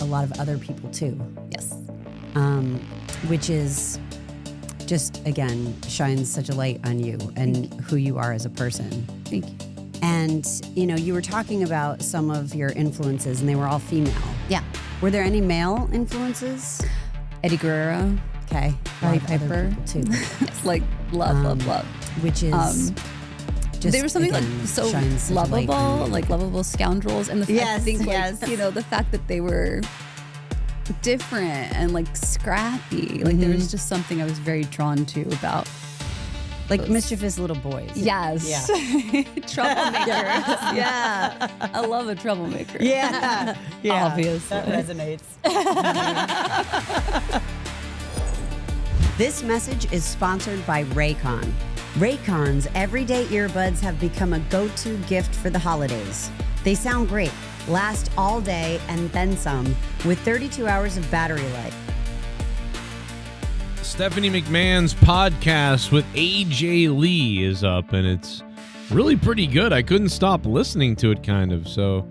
lot of other people too. Yes. Which is just, again, shines such a light on you and who you are as a person. Thank you. And, you were talking about some of your influences, and they were all female. Yeah. Were there any male influences? Eddie Guerrero. Okay. Roddy Piper. Too. Yes. Like, love. Which is... just, they were something again, like so lovable, like lovable scoundrels. And the fact, yes, I think, yes. like, the fact that they were different and like scrappy. Like there was just something I was very drawn to about like mischievous little boys. Yes. Yeah. Troublemakers. Yeah. I love a troublemaker. Yeah. Yeah. Obviously. That resonates. This message is sponsored by Raycon. Raycon's everyday earbuds have become a go-to gift for the holidays. They sound great, last all day and then some, with 32 hours of battery life. Stephanie McMahon's podcast with AJ Lee is up, and it's really pretty good. I couldn't stop listening to it, kind of. So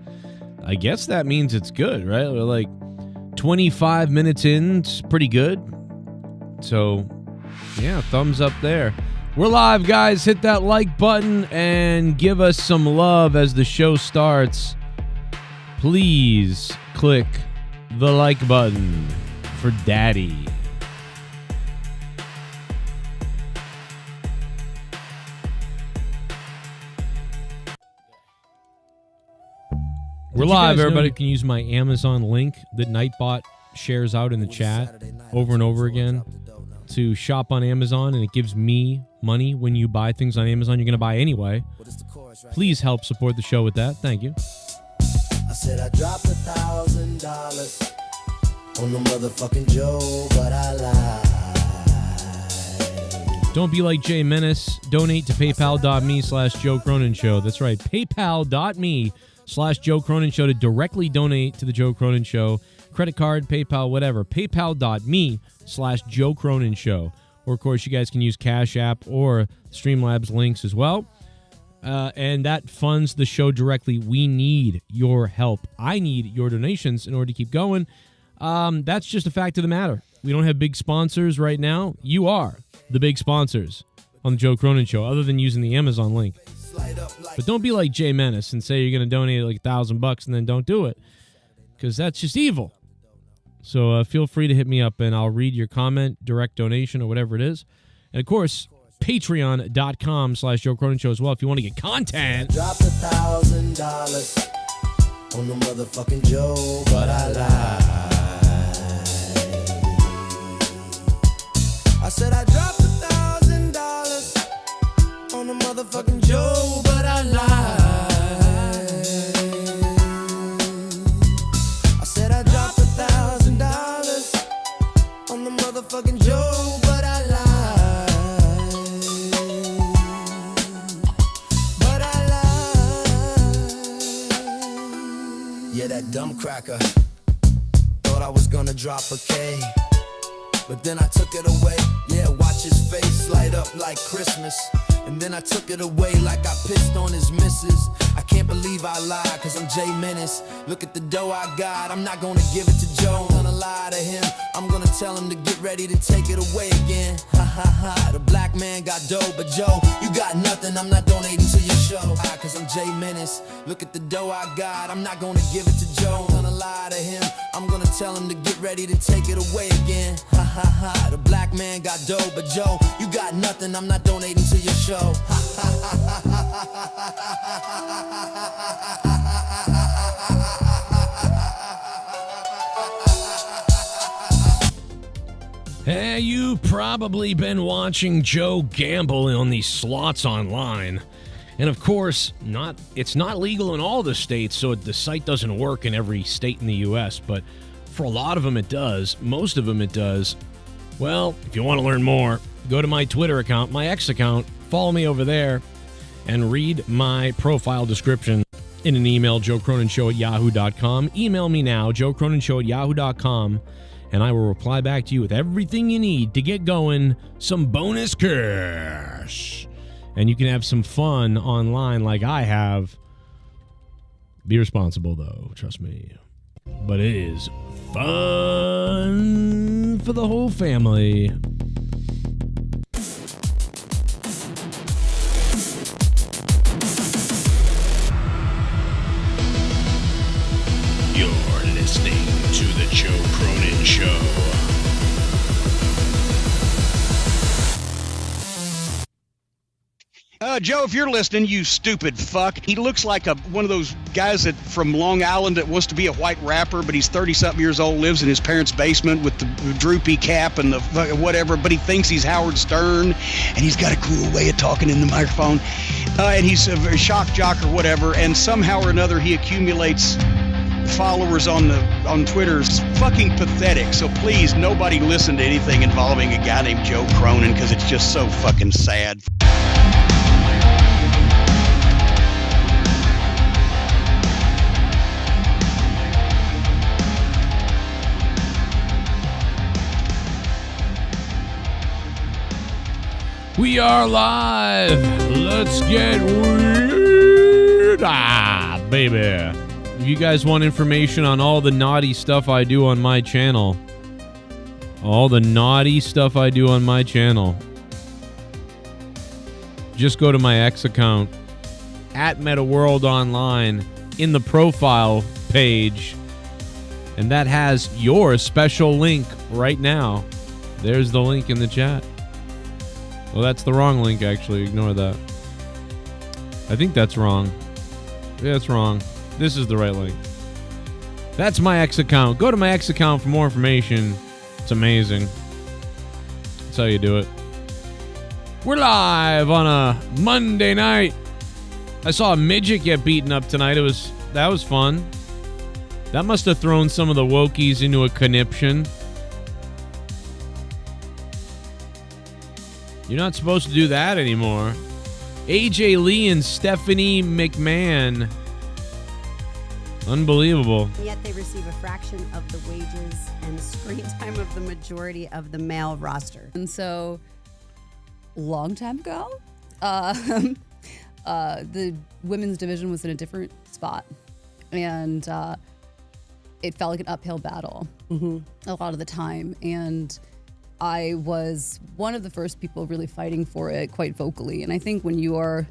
I guess that means it's good, right? We're like 25 minutes in, it's pretty good. So, yeah, thumbs up there. We're live, guys. Hit that like button and give us some love as the show starts. Please click the like button for Daddy. We're live. Everybody can use my Amazon link that Nightbot shares out in the chat over and over again to shop on Amazon, and it gives me money when you buy things on Amazon you're going to buy anyway. Please help support the show with that. Thank you. I said I dropped $1,000 on the motherfucking Joe, but I lied. Don't be like Jay Menace. Donate to paypal.me/Joe Cronin Show. That's right. paypal.me/Joe Cronin Show to directly donate to the Joe Cronin Show. Credit card, PayPal, whatever. paypal.me/Joe Cronin Show. Or, of course, you guys can use Cash App or Streamlabs links as well. And that funds the show directly. We need your help. I need your donations in order to keep going. That's just a fact of the matter. We don't have big sponsors right now. You are the big sponsors on the Joe Cronin Show, other than using the Amazon link. But don't be like Jay Menace and say you're going to donate like $1,000 and then don't do it, because that's just evil. So feel free to hit me up, and I'll read your comment, direct donation, or whatever it is. And, of course, patreon.com/Joe Cronin Show as well if you want to get content. Dropped $1,000 on the motherfucking Joe, but I lied. I said I dropped $1,000 on the motherfucking Joe, but I lied. I said I dropped $1,000 on the motherfucking Joe, but I lied. But I lied. Yeah, that dumb cracker thought I was gonna drop a K, but then I took it away. Yeah, watch his face light up like Christmas. And then I took it away like I pissed on his missus. I can't believe I lied, cause I'm Jay Menace. Look at the dough I got, I'm not gonna give it to Joe. I'm gonna lie to him, I'm gonna tell him to get ready to take it away again. Ha ha ha, the black man got dough, but Joe, you got nothing, I'm not donating to your show. Cause I'm Jay Menace, look at the dough I got, I'm not gonna give it to Joe. I'm gonna lie to him, I'm gonna tell him to get ready to take it away again. Ha ha ha, the black man got dough, but Joe, you got nothing, I'm not donating to your show. Hey, you've probably been watching Joe gamble on these slots online. And of course, it's not legal in all the states, so the site doesn't work in every state in the U.S., but for a lot of them it does. Most of them it does. Well, if you want to learn more, go to my Twitter account, my X account, follow me over there, and read my profile description in an email, joecroninshow@yahoo.com. Email me now, joecroninshow@yahoo.com, and I will reply back to you with everything you need to get going, some bonus cash. And you can have some fun online like I have. Be responsible, though. Trust me. but it is fun for the whole family. You're listening to the Joe Cronin Show. Joe, if you're listening, you stupid fuck. He looks like one of those guys that from Long Island that wants to be a white rapper, but he's 30-something years old, lives in his parents' basement with the droopy cap and the whatever, but he thinks he's Howard Stern, and he's got a cool way of talking in the microphone, and he's a shock jock or whatever, and somehow or another he accumulates followers on Twitter. It's fucking pathetic. So please, nobody listen to anything involving a guy named Joe Cronin, because it's just so fucking sad. We are live. Let's get weird. Baby. If you guys want information on all the naughty stuff I do on my channel, just go to my X account, @MetaWorldOnline, in the profile page, and that has your special link right now. There's the link in the chat. Well, that's the wrong link, actually. Ignore that. I think that's wrong. Yeah, it's wrong. This is the right link. That's my X account. Go to my X account for more information. It's amazing. That's how you do it. We're live on a Monday night. I saw a midget get beaten up tonight. That was fun. That must have thrown some of the wokies into a conniption. You're not supposed to do that anymore. AJ Lee and Stephanie McMahon. Unbelievable. Yet they receive a fraction of the wages and screen time of the majority of the male roster. And so, long time ago, the women's division was in a different spot. And it felt like an uphill battle a lot of the time. And I was one of the first people really fighting for it quite vocally. And I think when you are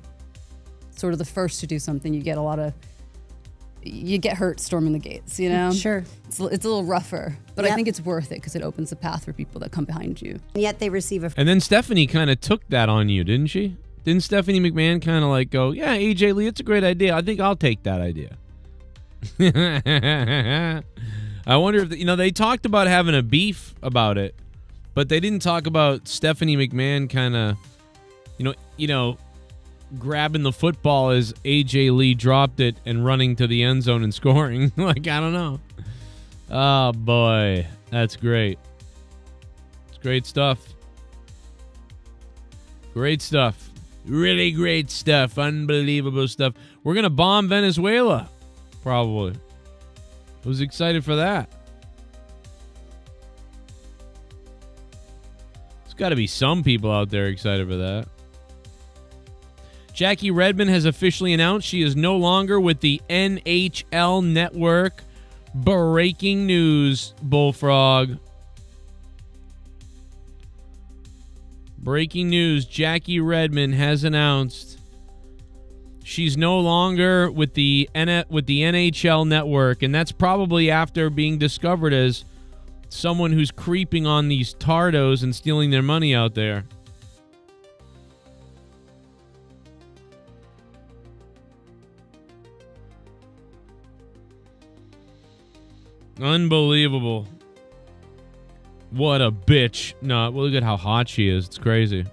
sort of the first to do something, you get hurt storming the gates, you know? Sure. It's a little rougher, but Yep. I think it's worth it because it opens a path for people that come behind you. And yet they receive a And then Stephanie kind of took that on you, didn't she? Didn't Stephanie McMahon kind of like go, yeah, AJ Lee, it's a great idea. I think I'll take that idea. I wonder if, they talked about having a beef about it, but they didn't talk about Stephanie McMahon kind of, grabbing the football as AJ Lee dropped it and running to the end zone and scoring. Like, I don't know. Oh, boy. That's great. It's great stuff. Great stuff. Really great stuff. Unbelievable stuff. We're going to bomb Venezuela, probably. I was excited for that. There's got to be some people out there excited for that. Jackie Redmond has officially announced she is no longer with the NHL Network. Breaking news, Bullfrog. Breaking news, Jackie Redmond has announced she's no longer with the NHL Network, and that's probably after being discovered as someone who's creeping on these tardos and stealing their money out there. Unbelievable. What a bitch. No, well, look at how hot she is. It's crazy.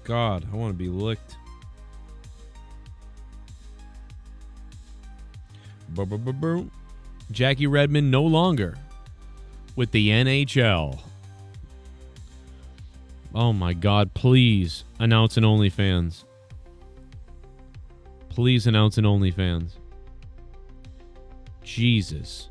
God, I want to be licked. Jackie Redmond no longer with the NHL. Oh my God, please announce an OnlyFans. Please announce an OnlyFans. Jesus.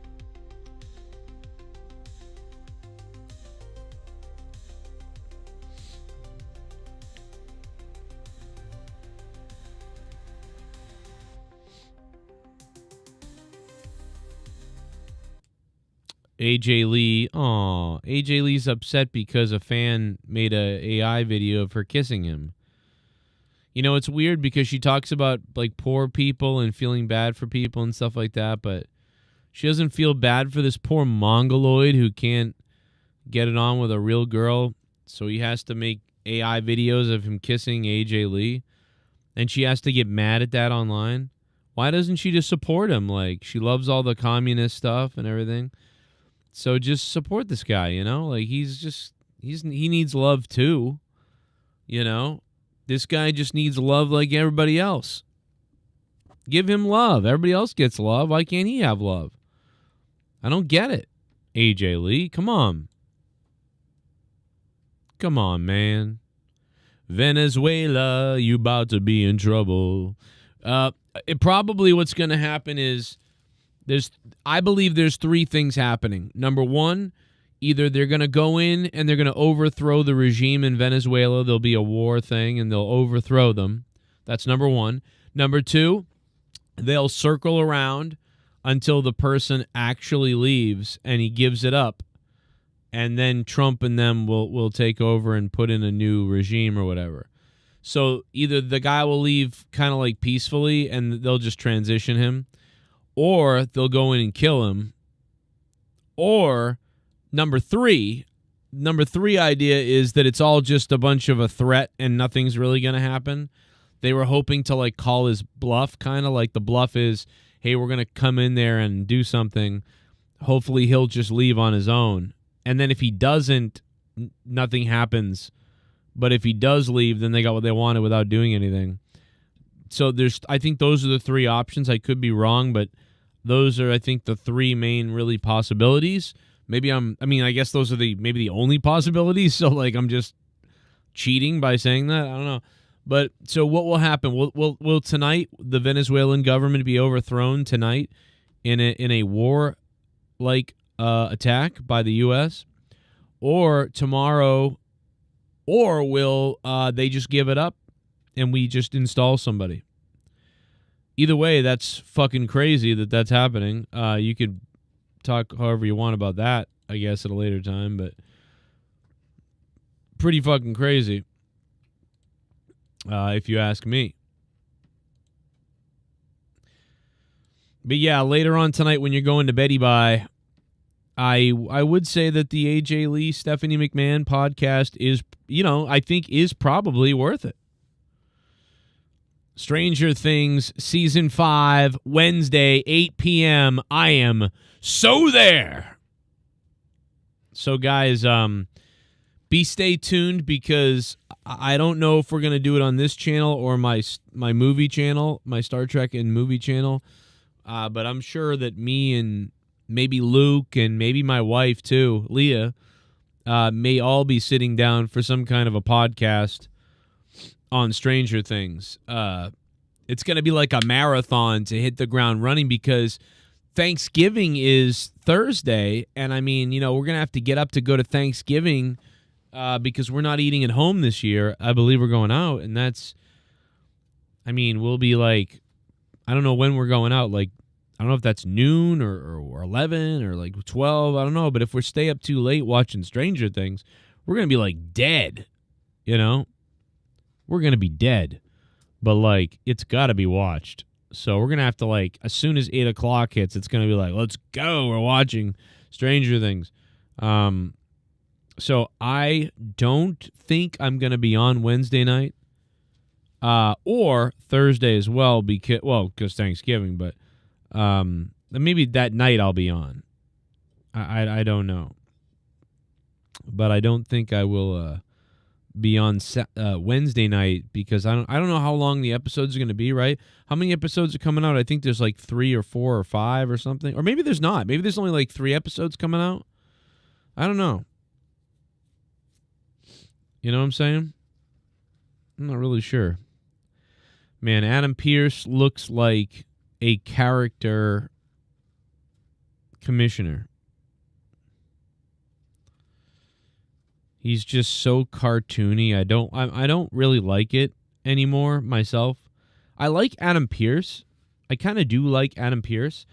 AJ Lee. Aw, AJ Lee's upset because a fan made a AI video of her kissing him. You know, it's weird because she talks about like poor people and feeling bad for people and stuff like that, but she doesn't feel bad for this poor mongoloid who can't get it on with a real girl, so he has to make AI videos of him kissing AJ Lee, and she has to get mad at that online. Why doesn't she just support him? Like, she loves all the communist stuff and everything. So just support this guy, you know? Like, he needs love too, you know? This guy just needs love like everybody else. Give him love. Everybody else gets love. Why can't he have love? I don't get it. AJ Lee, come on. Come on, man. Venezuela, you about to be in trouble. Probably what's going to happen is I believe there's three things happening. Number one, either they're going to go in and they're going to overthrow the regime in Venezuela. There'll be a war thing and they'll overthrow them. That's number one. Number two, they'll circle around until the person actually leaves and he gives it up. And then Trump and them will take over and put in a new regime or whatever. So either the guy will leave kind of like peacefully and they'll just transition him, or they'll go in and kill him. Or number three idea is that it's all just a bunch of a threat and nothing's really going to happen. They were hoping to like call his bluff, kind of like the bluff is, hey, we're going to come in there and do something. Hopefully he'll just leave on his own. And then if he doesn't, nothing happens. But if he does leave, then they got what they wanted without doing anything. So I think those are the three options. I could be wrong, but those are, I think, the three main really possibilities. I guess those are maybe the only possibilities. So like I'm just cheating by saying that. I don't know. But so what will happen? Will tonight the Venezuelan government be overthrown tonight in a war like attack by the U.S. or tomorrow, or will they just give it up and we just install somebody? Either way, that's fucking crazy that's happening. You could talk however you want about that, I guess, at a later time, but pretty fucking crazy, if you ask me. But yeah, later on tonight when you're going to beddy bye, I would say that the AJ Lee, Stephanie McMahon podcast is, I think is probably worth it. Stranger Things Season 5, Wednesday, 8 p.m. I am so there. So guys, stay tuned because I don't know if we're going to do it on this channel or my movie channel, my Star Trek and movie channel. But I'm sure that me and maybe Luke and maybe my wife too, Leah, may all be sitting down for some kind of a podcast on Stranger Things. It's going to be like a marathon to hit the ground running because Thanksgiving is Thursday. And I mean, we're going to have to get up to go to Thanksgiving because we're not eating at home this year. I believe we're going out. And we'll be like, I don't know when we're going out. Like, I don't know if that's noon or 11 or like 12. I don't know. But if we stay up too late watching Stranger Things, we're going to be like dead, We're going to be dead. But like, it's got to be watched. So we're going to have to like, as soon as 8 o'clock hits, it's going to be like, let's go. We're watching Stranger Things. So I don't think I'm going to be on Wednesday night or Thursday as well because Thanksgiving, but maybe that night I'll be on. I don't know. But I don't think I will be on Wednesday night because I don't know how long the episodes are going to be, right? How many episodes are coming out? I think there's like 3 or 4 or 5 or something. Or maybe there's not. Maybe there's only like 3 episodes coming out. I don't know. You know what I'm saying? I'm not really sure. Man, Adam Pearce looks like a character commissioner. He's just so cartoony. I don't really like it anymore myself. I like Adam Pearce. I kind of do like Adam Pearce.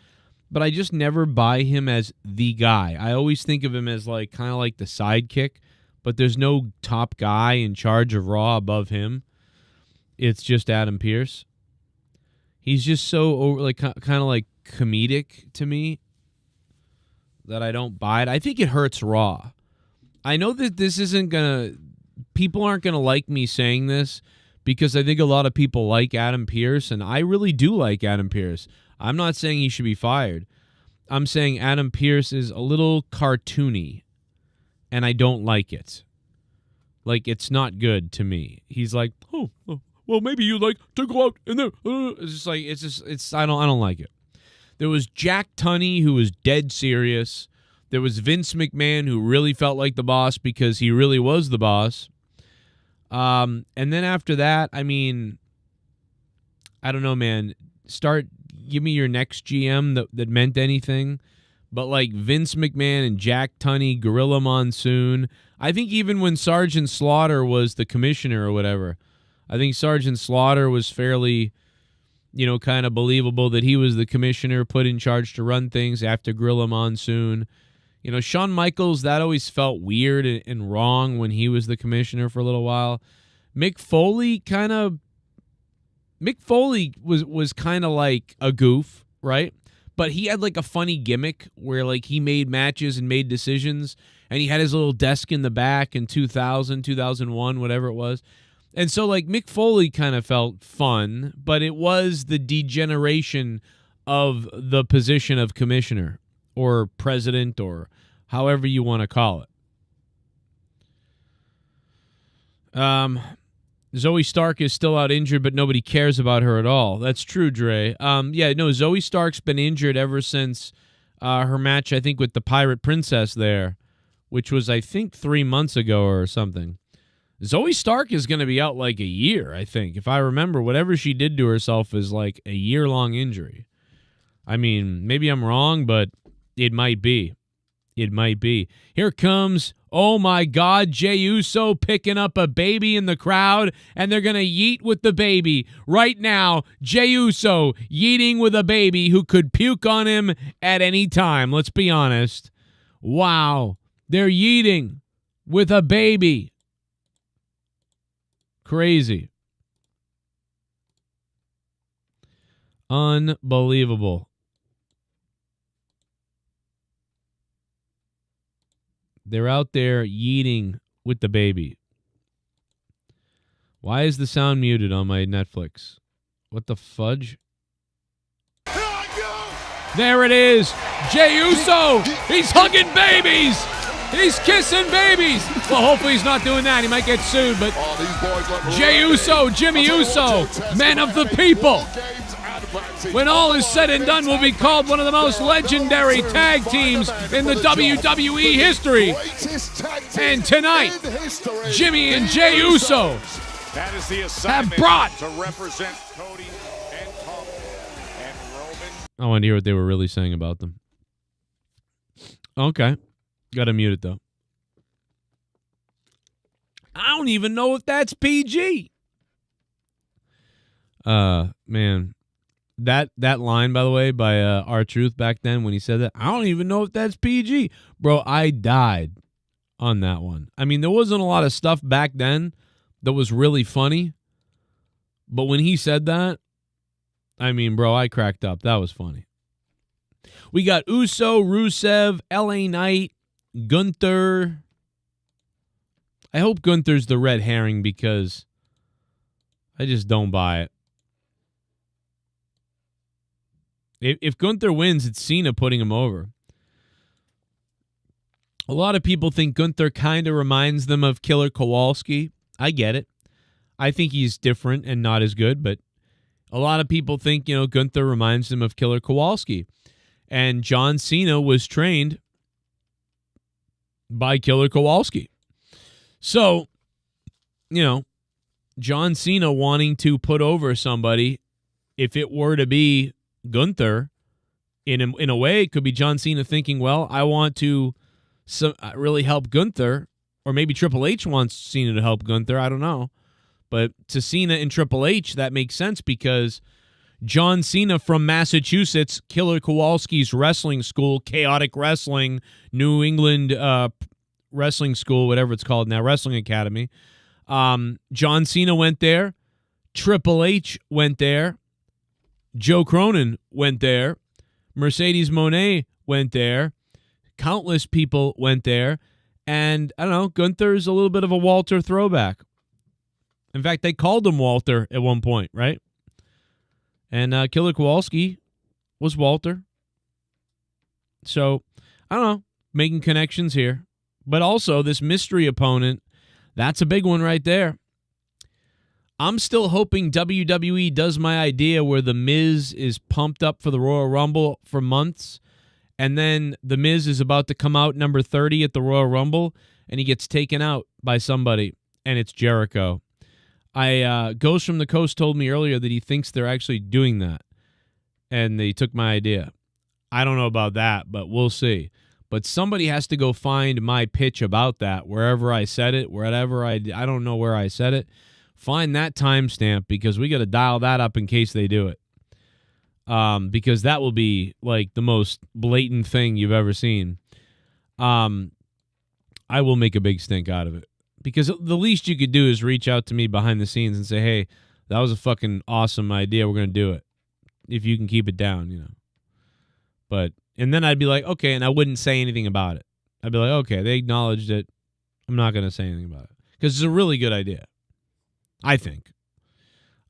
but I just never buy him as the guy. I always think of him as like kind of like the sidekick, but there's no top guy in charge of Raw above him. It's just Adam Pearce. He's just so over, like kind of like comedic to me that I don't buy it. I think it hurts Raw. I know that this isn't gonna. People aren't gonna like me saying this because I think a lot of people like Adam Pearce, and I really do like Adam Pearce. I'm not saying he should be fired. I'm saying Adam Pearce is a little cartoony, and I don't like it. Like, it's not good to me. He's like, oh well, maybe you like to go out in there. I don't like it. There was Jack Tunney, who was dead serious. There was Vince McMahon, who really felt like the boss because he really was the boss. And then after that, I mean, I don't know, man. Give me your next GM that meant anything. But like Vince McMahon and Jack Tunney, Gorilla Monsoon. I think even when Sergeant Slaughter was the commissioner or whatever, I think Sergeant Slaughter was fairly, kind of believable that he was the commissioner put in charge to run things after Gorilla Monsoon. Shawn Michaels, that always felt weird and wrong when he was the commissioner for a little while. Mick Foley was kind of like a goof, right? But he had like a funny gimmick where like he made matches and made decisions, and he had his little desk in the back in 2000, 2001, whatever it was. And so like Mick Foley kind of felt fun, but it was the degeneration of the position of commissioner or president or however you want to call it. Zoe Stark is still out injured, but nobody cares about her at all. That's true, Dre. Zoe Stark's been injured ever since her match, I think, with the Pirate Princess there, which was, I think, 3 months ago or something. Zoe Stark is going to be out like a year, I think. If I remember, whatever she did to herself is like a year-long injury. I mean, maybe I'm wrong, but it might be. It might be. Here comes, oh my God, Jey Uso picking up a baby in the crowd, and they're going to yeet with the baby. Right now, Jey Uso yeeting with a baby who could puke on him at any time. Let's be honest. Wow. They're yeeting with a baby. Crazy. Unbelievable. They're out there yeeting with the baby. Why is the sound muted on my Netflix? What the fudge? There it is. Jey Uso. He's hugging babies. He's kissing babies. Well, hopefully he's not doing that. He might get sued, but Jey Uso, Jimmy Uso, men of the people. When all is said and done, will be called one of the most legendary tag teams in the WWE history. And tonight, Jimmy and Jey Uso have brought to represent Cody and Punk and Roman. I want to hear what they were really saying about them. Okay. Gotta mute it, though. I don't even know if that's PG. Man. That line, by the way, by R-Truth back then when he said that, I don't even know if that's PG. Bro, I died on that one. I mean, there wasn't a lot of stuff back then that was really funny. But when he said that, I mean, bro, I cracked up. That was funny. We got Uso, Rusev, LA Knight, Gunther. I hope Gunther's the red herring because I just don't buy it. If Gunther wins, it's Cena putting him over. A lot of people think Gunther kind of reminds them of Killer Kowalski. I get it. I think he's different and not as good, but a lot of people think, Gunther reminds them of Killer Kowalski. And John Cena was trained by Killer Kowalski. So, John Cena wanting to put over somebody, if it were to be Gunther, in a way, it could be John Cena thinking, well, I want to really help Gunther, or maybe Triple H wants Cena to help Gunther, I don't know. But to Cena and Triple H, that makes sense because John Cena from Massachusetts, Killer Kowalski's wrestling school, Chaotic Wrestling, New England Wrestling School, whatever it's called now, Wrestling Academy. John Cena went there. Triple H went there. Joe Cronin went there. Mercedes Moné went there. Countless people went there. And, I don't know, Gunther's a little bit of a Walter throwback. In fact, they called him Walter at one point, right? And Killer Kowalski was Walter. So, I don't know, making connections here. But also, this mystery opponent, that's a big one right there. I'm still hoping WWE does my idea where The Miz is pumped up for the Royal Rumble for months, and then The Miz is about to come out number 30 at the Royal Rumble, and he gets taken out by somebody, and it's Jericho. Ghost from the Coast told me earlier that he thinks they're actually doing that, and they took my idea. I don't know about that, but we'll see. But somebody has to go find my pitch about that, wherever I said it, wherever I don't know where I said it. Find that timestamp, because we got to dial that up in case they do it. Because that will be like the most blatant thing you've ever seen. I will make a big stink out of it. Because the least you could do is reach out to me behind the scenes and say, hey, that was a fucking awesome idea. We're going to do it. If you can keep it down, you know. But, and then I'd be like, okay, and I wouldn't say anything about it. I'd be like, okay, they acknowledged it. I'm not going to say anything about it. Because it's a really good idea, I think.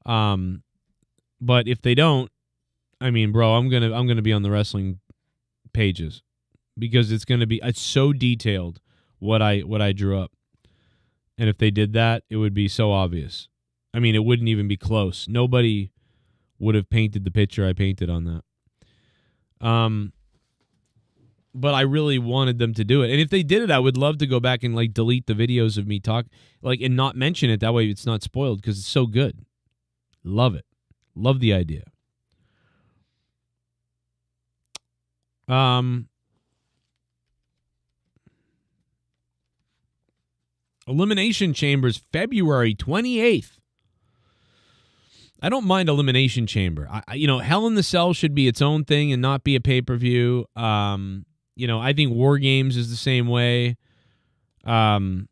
But if they don't, I mean, bro, I'm gonna be on the wrestling pages, because it's so detailed what I drew up. And if they did that, it would be so obvious. I mean, it wouldn't even be close. Nobody would have painted the picture I painted on that. But I really wanted them to do it. And if they did it, I would love to go back and like delete the videos of me talk, like, and not mention it. That way it's not spoiled, because it's so good. Love it. Love the idea. Elimination Chambers, February 28th. I don't mind Elimination Chamber. Hell in the Cell should be its own thing and not be a pay-per-view. I think War Games is the same way. I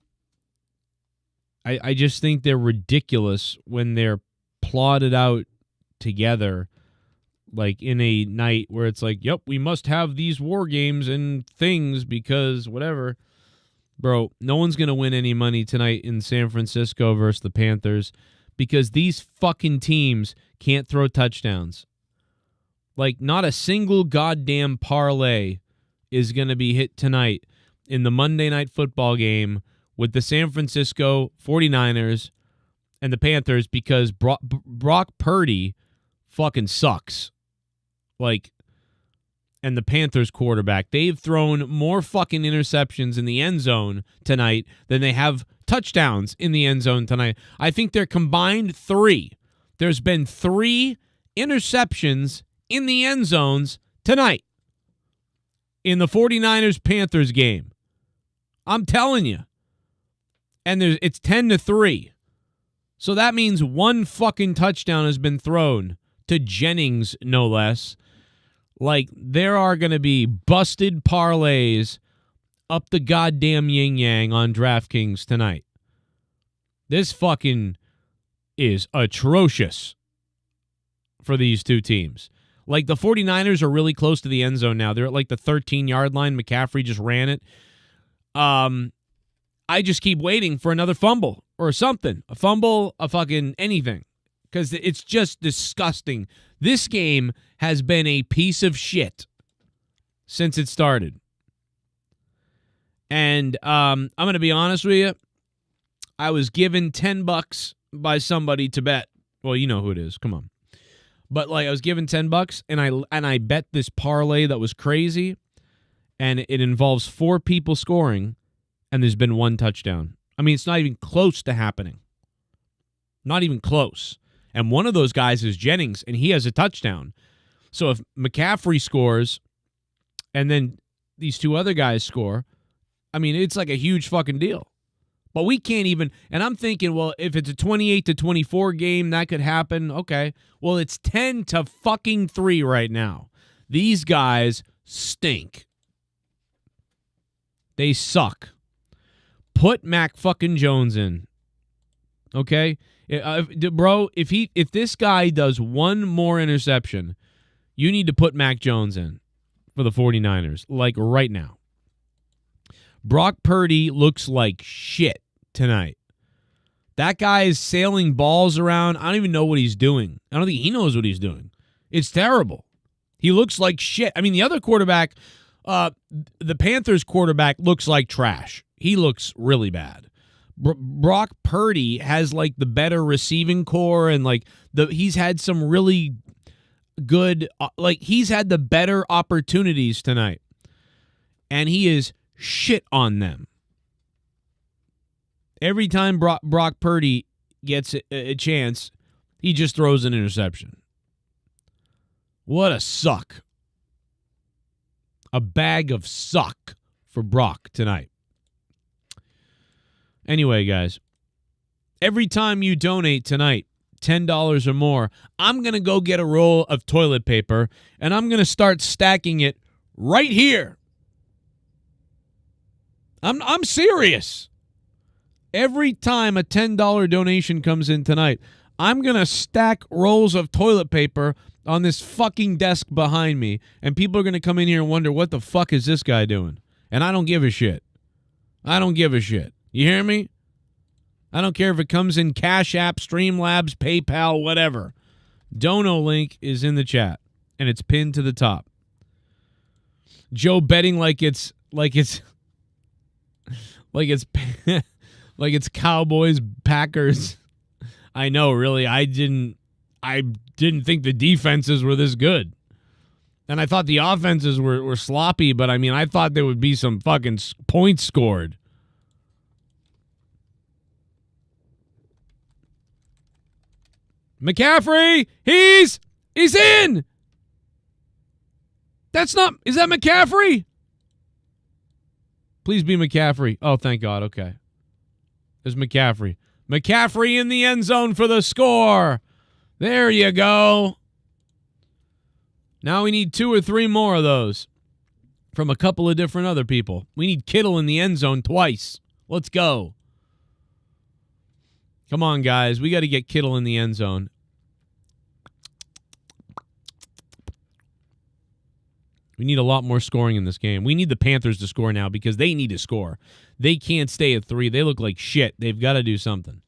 just think they're ridiculous when they're plotted out together, like in a night where it's like, yep, we must have these War Games and things because whatever. Bro, no one's going to win any money tonight in San Francisco versus the Panthers, because these fucking teams can't throw touchdowns. Like, not a single goddamn parlay is going to be hit tonight in the Monday Night Football game with the San Francisco 49ers and the Panthers, because Brock Purdy fucking sucks. Like, and the Panthers quarterback, they've thrown more fucking interceptions in the end zone tonight than they have touchdowns in the end zone tonight. I think they're combined 3. There's been 3 interceptions in the end zones tonight in the 49ers-Panthers game. I'm telling you. And it's 10-3. So that means 1 fucking touchdown has been thrown to Jennings, no less. Like, there are going to be busted parlays up the goddamn yin-yang on DraftKings tonight. This fucking is atrocious for these two teams. Like, the 49ers are really close to the end zone now. They're at, like, the 13-yard line. McCaffrey just ran it. I just keep waiting for another fumble or something. A fumble, a fucking anything. Because it's just disgusting. This game has been a piece of shit since it started. And I'm going to be honest with you. I was given $10 by somebody to bet. Well, you know who it is. Come on. But like, I was given $10 and I bet this parlay that was crazy. And it involves 4 people scoring. And there's been 1 touchdown. I mean, it's not even close to happening. Not even close. And one of those guys is Jennings, and he has a touchdown. So if McCaffrey scores, and then these 2 other guys score, I mean, it's like a huge fucking deal. But we can't even, and I'm thinking, well, if it's a 28-24 game, that could happen. Okay. Well, it's 10-3 right now. These guys stink. They suck. Put Mac fucking Jones in. Okay? Bro, if this guy does one more interception, you need to put Mac Jones in for the 49ers, like right now. Brock Purdy looks like shit tonight. That guy is sailing balls around. I don't even know what he's doing. I don't think he knows what he's doing. It's terrible. He looks like shit. I mean, the other quarterback, the Panthers quarterback, looks like trash. He looks really bad. Brock Purdy has like the better receiving core, and like he's had some really good, he's had the better opportunities tonight, and he is shit on them. Every time Brock Purdy gets a chance, he just throws an interception. What a suck. A bag of suck for Brock tonight. Anyway, guys, every time you donate tonight, $10 or more, I'm going to go get a roll of toilet paper, and I'm going to start stacking it right here. I'm serious. Every time a $10 donation comes in tonight, I'm going to stack rolls of toilet paper on this fucking desk behind me, and people are going to come in here and wonder, what the fuck is this guy doing? And I don't give a shit. I don't give a shit. You hear me? I don't care if it comes in Cash App, Streamlabs, PayPal, whatever. Dono link is in the chat, and it's pinned to the top. Joe betting like it's Cowboys, Packers. I know, really. I didn't think the defenses were this good. And I thought the offenses were sloppy, but I mean, I thought there would be some fucking points scored. McCaffrey, he's in. Is that McCaffrey? Please be McCaffrey. Oh, thank God. Okay. There's McCaffrey. McCaffrey in the end zone for the score. There you go. Now we need 2 or 3 more of those from a couple of different other people. We need Kittle in the end zone twice. Let's go. Come on, guys. We got to get Kittle in the end zone. We need a lot more scoring in this game. We need the Panthers to score now because they need to score. They can't stay at 3. They look like shit. They've got to do something.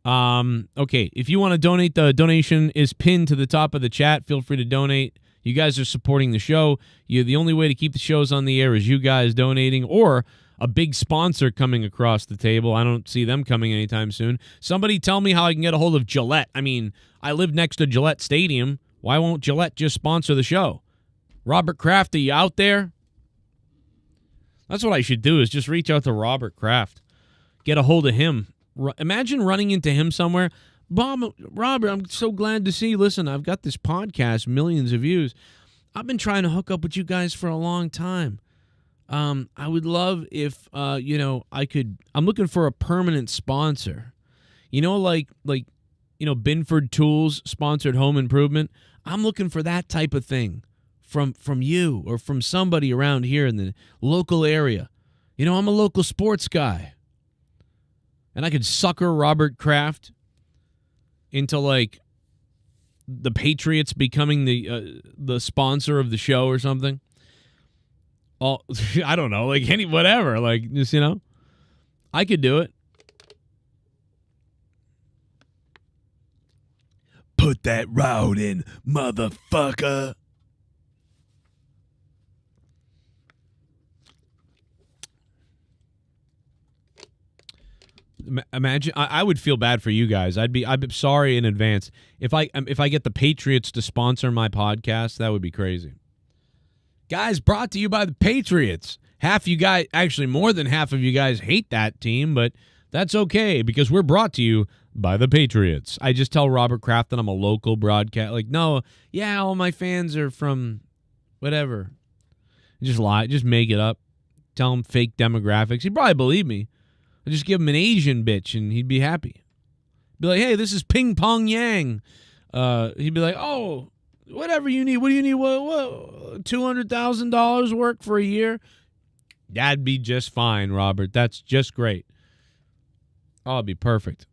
Okay, if you want to donate, the donation is pinned to the top of the chat. Feel free to donate. You guys are supporting the show. The only way to keep the shows on the air is you guys donating or a big sponsor coming across the table. I don't see them coming anytime soon. Somebody tell me how I can get a hold of Gillette. I mean, I live next to Gillette Stadium. Why won't Gillette just sponsor the show? Robert Kraft, are you out there? That's what I should do, is just reach out to Robert Kraft. Get a hold of him. Imagine running into him somewhere. Robert, I'm so glad to see you. Listen, I've got this podcast, millions of views. I've been trying to hook up with you guys for a long time. I would love if, I could. I'm looking for a permanent sponsor. Like Binford Tools sponsored home improvement. I'm looking for that type of thing from you or from somebody around here in the local area. I'm a local sports guy. And I could sucker Robert Kraft into like the Patriots becoming the sponsor of the show or something. I don't know, like whatever, like just I could do it. Put that route in, motherfucker. Imagine, I would feel bad for you guys. I'd be sorry in advance if I get the Patriots to sponsor my podcast. That would be crazy. Guys, brought to you by the Patriots. Half you guys, actually more than half of you guys, hate that team, but that's okay because we're brought to you by the Patriots. I just tell Robert Kraft that I'm a local broadcast. Like, no, yeah, all my fans are from whatever. Just lie, just make it up. Tell him fake demographics. He'd probably believe me. I'd just give him an Asian bitch and he'd be happy. Be like, hey, this is Ping Pong Yang. He'd be like, oh, whatever you need. What do you need? What $200,000 work for a year? That'd be just fine, Robert. That's just great. Oh, it'd be perfect.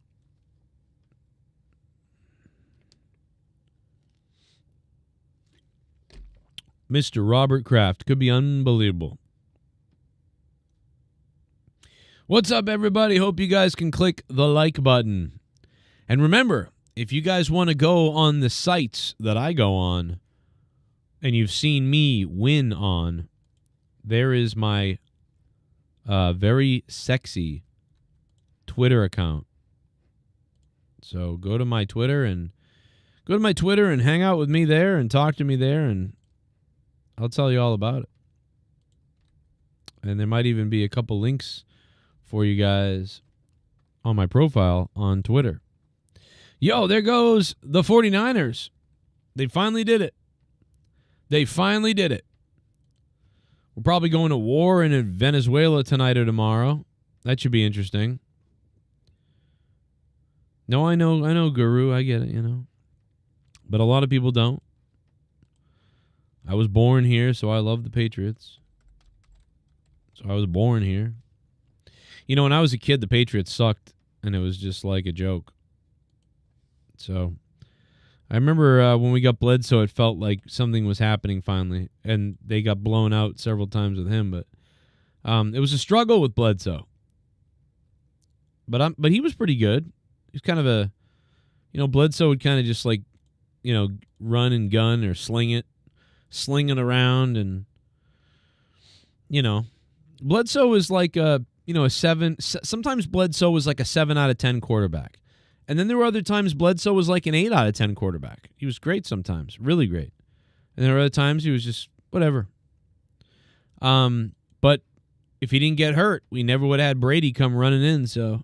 Mr. Robert Kraft could be unbelievable. What's up, everybody? Hope you guys can click the like button. And remember, if you guys want to go on the sites that I go on and you've seen me win on, there is my very sexy Twitter account. So go to my Twitter and hang out with me there and talk to me there, and I'll tell you all about it. And there might even be a couple links for you guys on my profile on Twitter. Yo, there goes the 49ers. They finally did it. They finally did it. We're probably going to war in Venezuela tonight or tomorrow. That should be interesting. No, I know, Guru. I get it, you know. But a lot of people don't. I was born here, so I love the Patriots. So I was born here. You know, when I was a kid, the Patriots sucked, and it was just like a joke. So I remember when we got Bledsoe, it felt like something was happening finally, and they got blown out several times with him. But it was a struggle with Bledsoe. But he was pretty good. He's kind of a, you know, Bledsoe would kind of just like, you know, run and gun or sling it around, and you know, Bledsoe was like a, you know, a 7. Sometimes Bledsoe was like a 7 out of 10 quarterback. And then there were other times Bledsoe was like an 8 out of 10 quarterback. He was great sometimes, really great. And there were other times he was just whatever. But if he didn't get hurt, we never would have had Brady come running in. So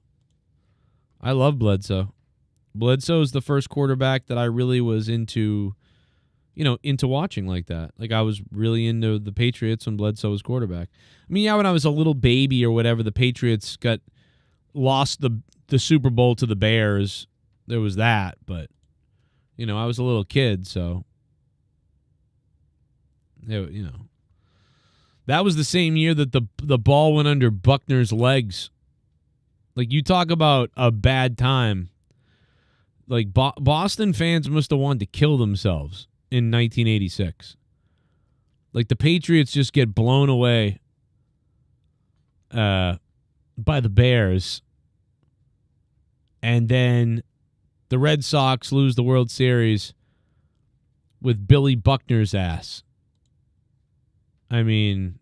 I love Bledsoe. Bledsoe is the first quarterback that I really was into, you know, into watching like that. Like I was really into the Patriots when Bledsoe was quarterback. I mean, yeah, when I was a little baby or whatever, the Patriots lost the Super Bowl to the Bears. There was that, but you know, I was a little kid, so you know, that was the same year that the ball went under Buckner's legs. Like, you talk about a bad time. Like, Boston fans must have wanted to kill themselves in 1986. Like, the Patriots just get blown away by the Bears. And then the Red Sox lose the World Series with Billy Buckner's ass. I mean,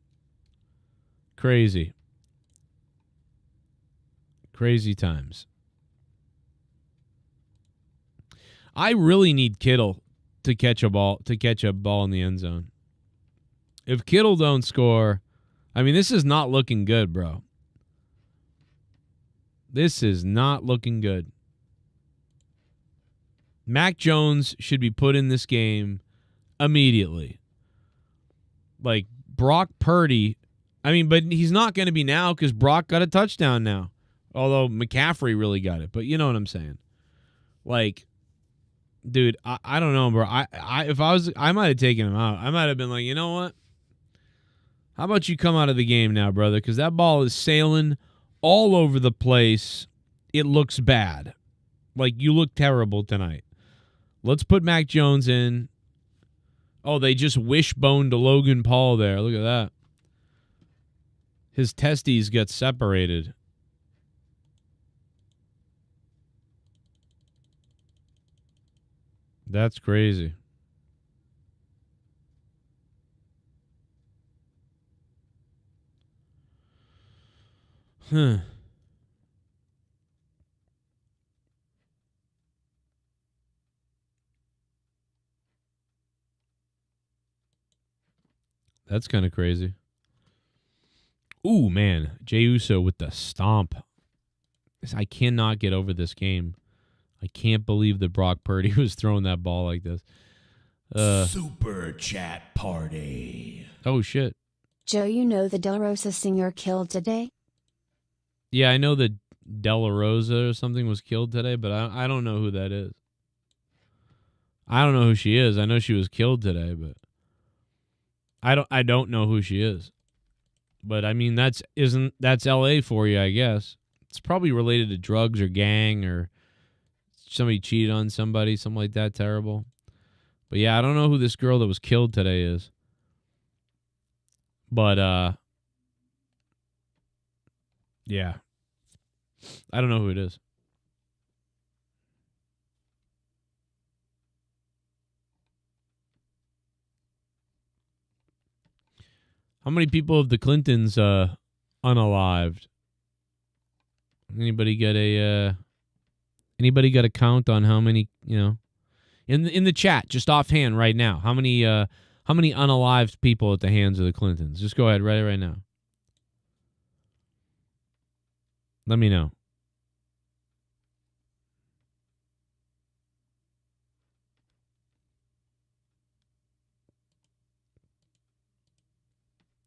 crazy. Crazy times. I really need Kittle to catch a ball in the end zone. If Kittle don't score, I mean, this is not looking good, bro. This is not looking good. Mac Jones should be put in this game immediately. Like, Brock Purdy, I mean, but he's not going to be now because Brock got a touchdown now. Although McCaffrey really got it. But you know what I'm saying. Like, dude, I don't know, bro. I might have taken him out. I might have been like, you know what? How about you come out of the game now, brother? Because that ball is sailing all over the place. It looks bad. Like, you look terrible tonight. Let's put Mac Jones in. Oh, they just wishboned Logan Paul there. Look at that. His testes got separated. That's crazy. Huh. That's kind of crazy. Ooh, man. Jey Uso with the stomp. I cannot get over this game. I can't believe that Brock Purdy was throwing that ball like this. Super chat party. Oh, shit. Joe, you know the De La Rosa singer killed today? Yeah, I know that Della Rosa or something was killed today, but I don't know who that is. I don't know who she is. I know she was killed today, but I don't know who she is. But I mean, that's LA for you, I guess. It's probably related to drugs or gang or somebody cheated on somebody, something like that terrible. But yeah, I don't know who this girl that was killed today is. But yeah. I don't know who it is. How many people have the Clintons unalived? Anybody got a count on how many, in the chat, just offhand right now, how many unalived people at the hands of the Clintons? Just go ahead, write it right now. Let me know.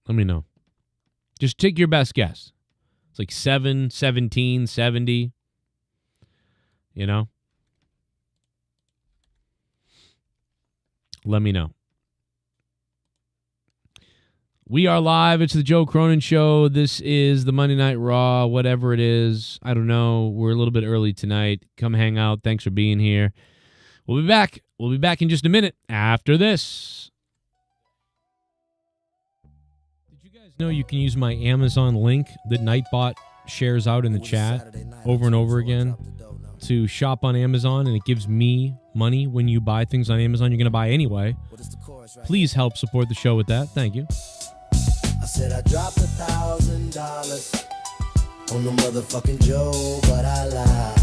Let me know. Just take your best guess. It's like 7, 17, 70. Let me know. We are live. It's the Joe Cronin Show. This is the Monday Night Raw, whatever it is. I don't know. We're a little bit early tonight. Come hang out. Thanks for being here. We'll be back. We'll be back in just a minute after this. Did you guys know you can use my Amazon link that Nightbot shares out in the chat over and over again to shop on Amazon, and it gives me money when you buy things on Amazon you're going to buy anyway. Please help support the show with that. Thank you. I said I dropped $1,000 on the motherfucking Joe, but I lied.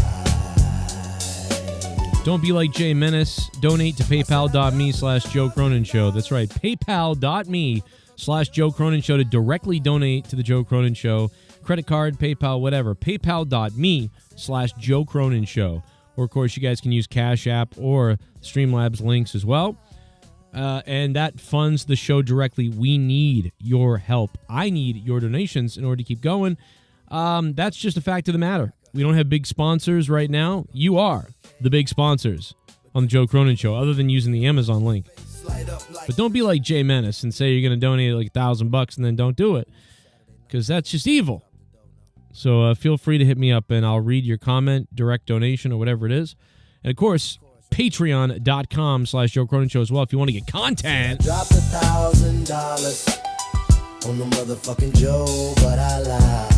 Don't be like Jay Menace. Donate to paypal.me/Joe Cronin Show. That's right. Paypal.me/Joe Cronin Show to directly donate to the Joe Cronin Show. Credit card, PayPal, whatever. Paypal.me/Joe Cronin Show. Or, of course, you guys can use Cash App or Streamlabs links as well. And that funds the show directly. We need your help. I need your donations in order to keep going. That's just a fact of the matter. We don't have big sponsors right now. You are the big sponsors on the Joe Cronin Show, other than using the Amazon link. But don't be like Jay Menace and say you're going to donate like $1,000 and then don't do it, because that's just evil. So feel free to hit me up and I'll read your comment, direct donation, or whatever it is. And of course, Patreon.com/Joe Cronin Show as well if you want to get content. Dropped $1,000 on the motherfucking Joe, but I lied.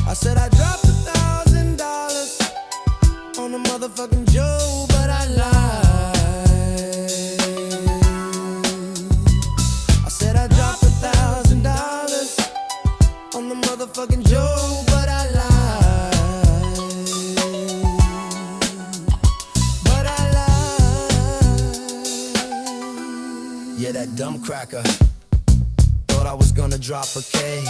I said I dropped $1,000 on the motherfucking Joe, but I lied. I said I dropped $1,000 on the motherfucking Joe, but I lied. Yeah, that dumb cracker thought I was gonna drop a K,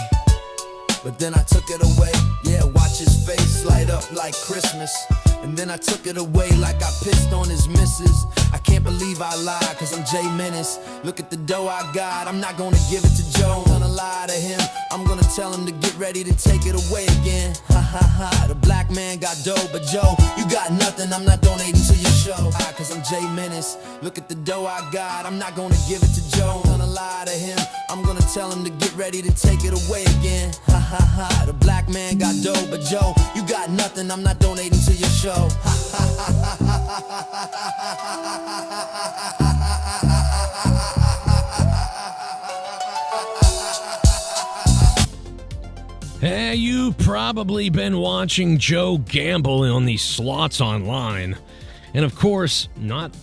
but then I took it away. Yeah, watch his face light up like Christmas. And then I took it away like I pissed on his missus. I can't believe I lied, cause I'm Jay Menace. Look at the dough I got, I'm not gonna give it to Joe. I'm gonna lie to him, I'm gonna tell him to get ready to take it away again. Ha ha ha, the black man got dough, but Joe, you got nothing, I'm not donating to your show. Cause I'm Jay Menace, look at the dough I got, I'm not gonna give it to Joe. I'm gonna lie to him, I'm gonna tell him to get ready to take it away again. Ha ha ha, the black man got dough, but Joe, you got nothing, I'm not donating to your show. Ha ha ha ha ha ha Hey, you've probably been watching Joe gamble on these slots online. And of course,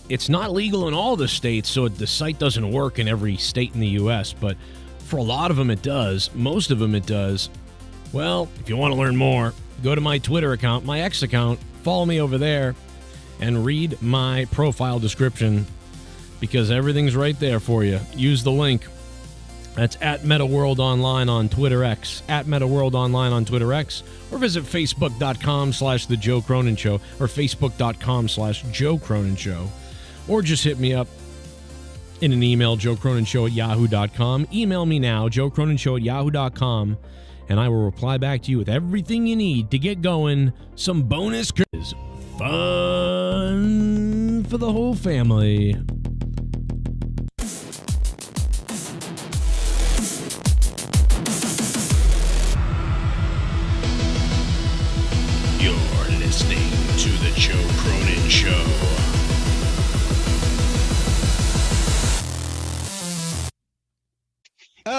it's not legal in all the states, so the site doesn't work in every state in the U.S., but for a lot of them it does. Most of them it does. Well, if you want to learn more, go to my Twitter account, my X account, follow me over there, and read my profile description, because everything's right there for you. Use the link. That's at MetaWorldOnline on Twitter X, at MetaWorldOnline on Twitter X, or visit Facebook.com/The Joe Cronin Show, or Facebook.com/Joe Cronin Show, or just hit me up in an email, joecronenshow@yahoo.com. Email me now, joecronenshow@yahoo.com, and I will reply back to you with everything you need to get going. Some bonus quiz. Fun for the whole family. You're listening to The Joe Cronin Show.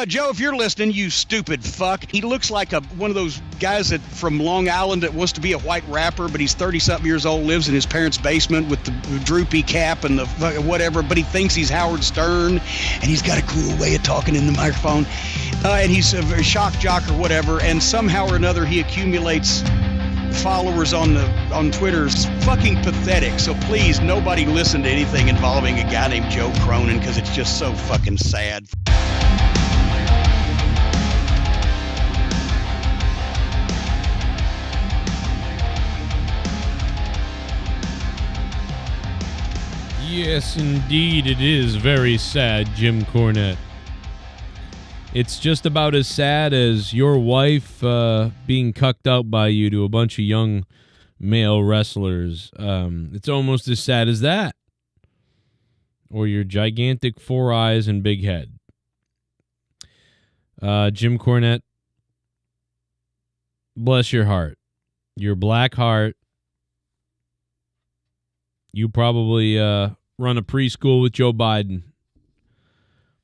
Joe, if you're listening, you stupid fuck. He looks like one of those guys from Long Island that wants to be a white rapper, but he's 30-something years old, lives in his parents' basement with the droopy cap and the whatever, but he thinks he's Howard Stern, and he's got a cool way of talking in the microphone. And he's a shock jock or whatever, and somehow or another he accumulates followers on Twitter. It's fucking pathetic. So please, nobody listen to anything involving a guy named Joe Cronin, because it's just so fucking sad. Yes, indeed, it is very sad, Jim Cornette. It's just about as sad as your wife being cucked out by you to a bunch of young male wrestlers. It's almost as sad as that. Or your gigantic 4 eyes and big head. Jim Cornette, bless your heart. Your black heart. You probably run a preschool with Joe Biden.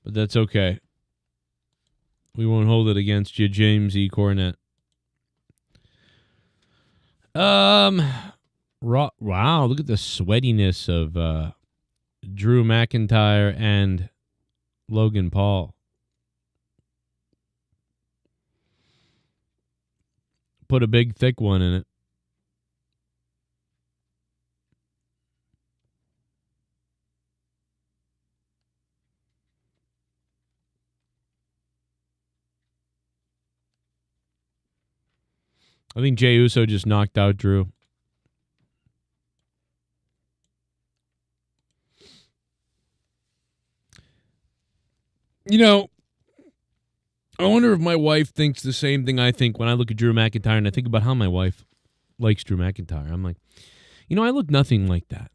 But that's okay. We won't hold it against you, James E. Cornette. Wow, look at the sweatiness of Drew McIntyre and Logan Paul. Put a big, thick one in it. I think Jey Uso just knocked out Drew. You know, I wonder if my wife thinks the same thing I think when I look at Drew McIntyre, and I think about how my wife likes Drew McIntyre. I'm like, you know, I look nothing like that.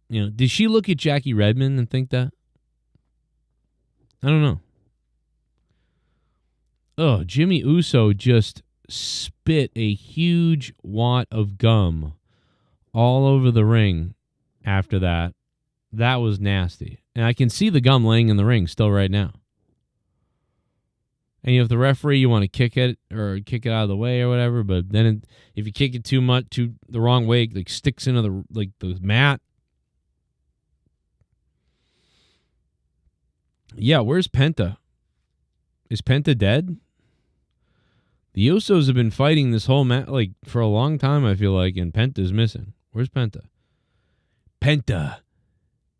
You know, did she look at Jackie Redmond and think that? I don't know. Oh, Jimmy Uso just spit a huge wad of gum all over the ring after that. That was nasty. And I can see the gum laying in the ring still right now. And if the referee, you want to kick it or kick it out of the way or whatever, but then if you kick it too much the wrong way, it like sticks into the mat. Yeah, where's Penta? Is Penta dead? The Usos have been fighting this whole match for a long time, I feel like, and Penta's missing. Where's Penta? Penta.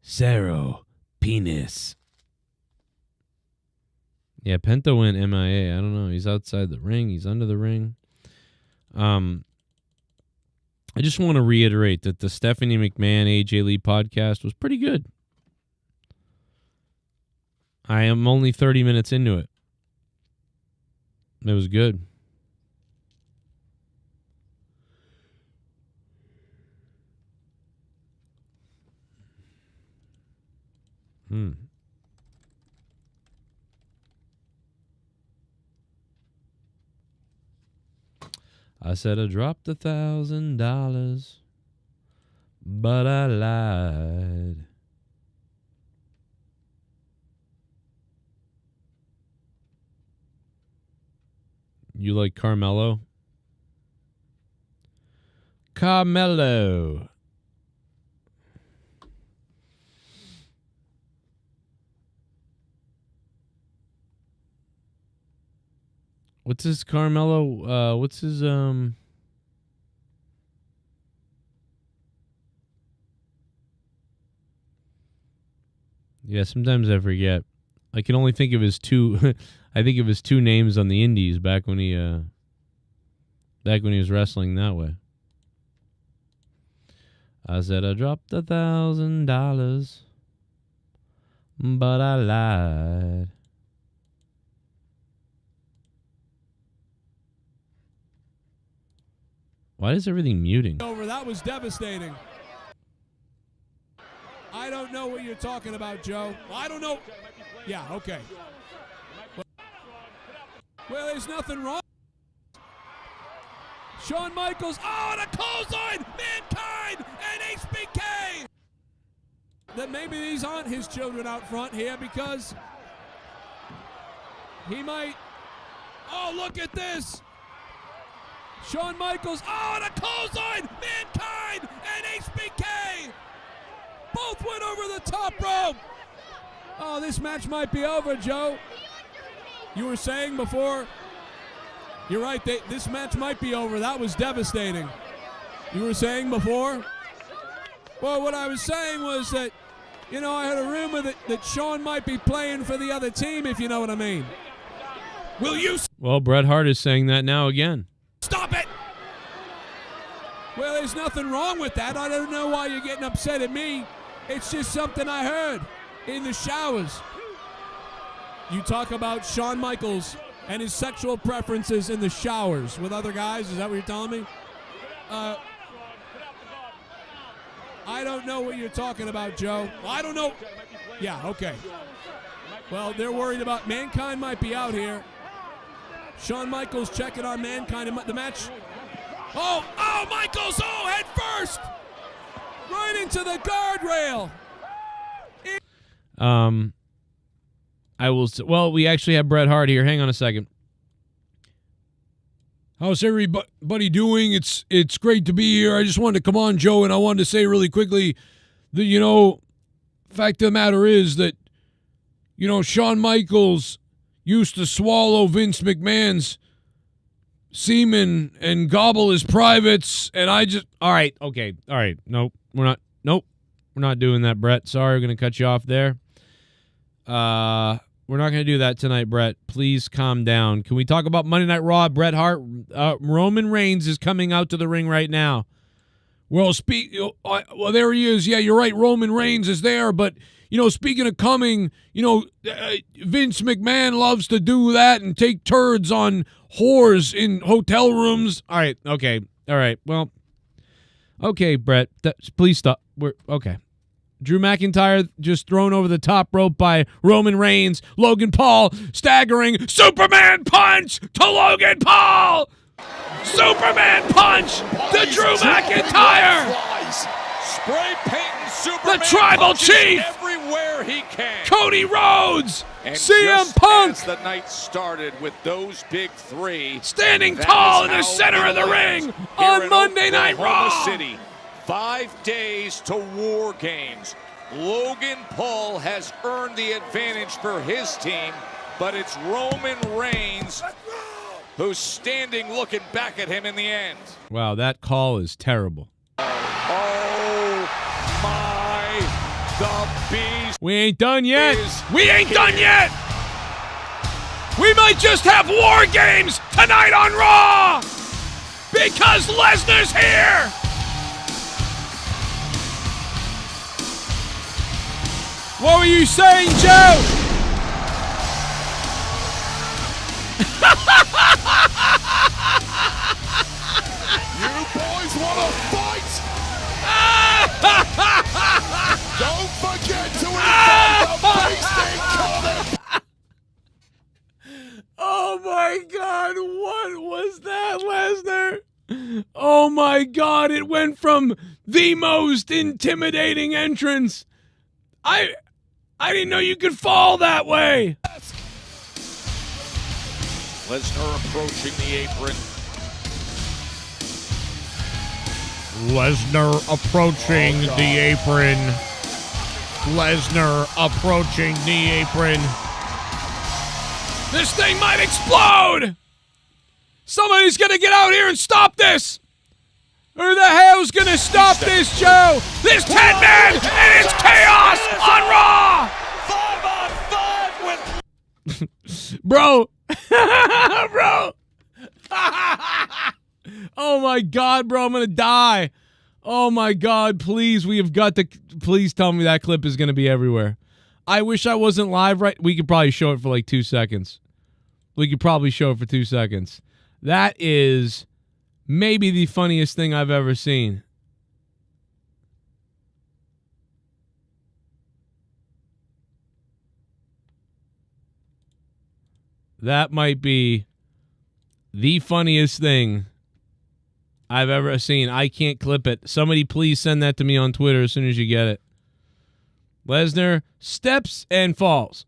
Sparrow. Penis. Yeah, Penta went MIA. I don't know. He's outside the ring. He's under the ring. I just want to reiterate that the Stephanie McMahon, AJ Lee podcast was pretty good. I am only 30 minutes into it. It was good. I said I dropped $1,000, but I lied. You like Carmelo? Carmelo. What's his Carmelo? What's his Yeah, sometimes I forget. I can only think of his two. I think of his two names on the Indies back when he was wrestling that way. I said I dropped $1,000, but I lied. Why is everything muting? That was devastating. I don't know what you're talking about, Joe. I don't know. Yeah, okay. Well, there's nothing wrong. Shawn Michaels. Oh, and a clothesline! Mankind and HBK! That maybe these aren't his children out front here because he might. Oh, look at this! Shawn Michaels. Oh, and a clothesline! Mankind and HBK! Both went over the top rope. Oh, this match might be over, Joe. You were saying before. You're right. This match might be over. That was devastating. You were saying before? Well, what I was saying was that, you know, I heard a rumor that Shawn might be playing for the other team, if you know what I mean. Will you? Well, Bret Hart is saying that now again. Stop it! Well, there's nothing wrong with that. I don't know why you're getting upset at me. It's just something I heard in the showers. You talk about Shawn Michaels and his sexual preferences in the showers with other guys. Is that what you're telling me? I don't know what you're talking about, Joe. I don't know. Yeah, okay. Well, they're worried about Mankind might be out here. Shawn Michaels checking on Mankind in the match. Oh, Michaels, head first. Right into the guardrail. Well, we actually have Bret Hart here. Hang on a second. How's everybody doing? It's great to be here. I just wanted to come on, Joe, and I wanted to say really quickly that, you know, fact of the matter is that, you know, Shawn Michaels used to swallow Vince McMahon's semen and gobble his privates, and I just... All right, okay, all right. Nope, we're not doing that, Bret. Sorry, we're going to cut you off there. We're not going to do that tonight, Bret. Please calm down. Can we talk about Monday Night Raw? Bret Hart, Roman Reigns is coming out to the ring right now. Well, there he is. Yeah, you're right. Roman Reigns is there. But, you know, speaking of coming, you know, Vince McMahon loves to do that and take turds on whores in hotel rooms. All right. Okay. All right. Well, okay, Bret. Please stop. Okay. Drew McIntyre just thrown over the top rope by Roman Reigns. Logan Paul staggering. Superman punch to Logan Paul. Superman punch to Drew McIntyre. Spray painting Superman. The tribal chief. Everywhere he can. Cody Rhodes. And CM Punk. As the night started with those big three. Standing tall in the center of the ring on Monday Night Raw. City. 5 days to War Games. Logan Paul has earned the advantage for his team, but it's Roman Reigns who's standing looking back at him in the end. Wow, that call is terrible. Oh my, the beast. We ain't done yet. We ain't done yet. We might just have War Games tonight on Raw because Lesnar's here. What were you saying, Joe? You boys want to fight? Don't forget to invite the beast and Oh my God, what was that, Lesnar? Oh my God, it went from the most intimidating entrance. I didn't know you could fall that way. Lesnar approaching the apron. Lesnar approaching the apron. Lesnar approaching the apron. This thing might explode! Somebody's gonna get out here and stop this! Who the hell's gonna stop this, Joe? This 10-man, and it's chaos on Raw! 5-on-5 with... Bro! Bro! Oh my God, bro, I'm gonna die. Oh my God, please, we have got to... Please tell me that clip is gonna be everywhere. I wish I wasn't live right. We could probably show it for like 2 seconds. That is maybe the funniest thing I've ever seen. That might be the funniest thing I've ever seen. I can't clip it. Somebody please send that to me on Twitter as soon as you get it. Lesnar steps and falls.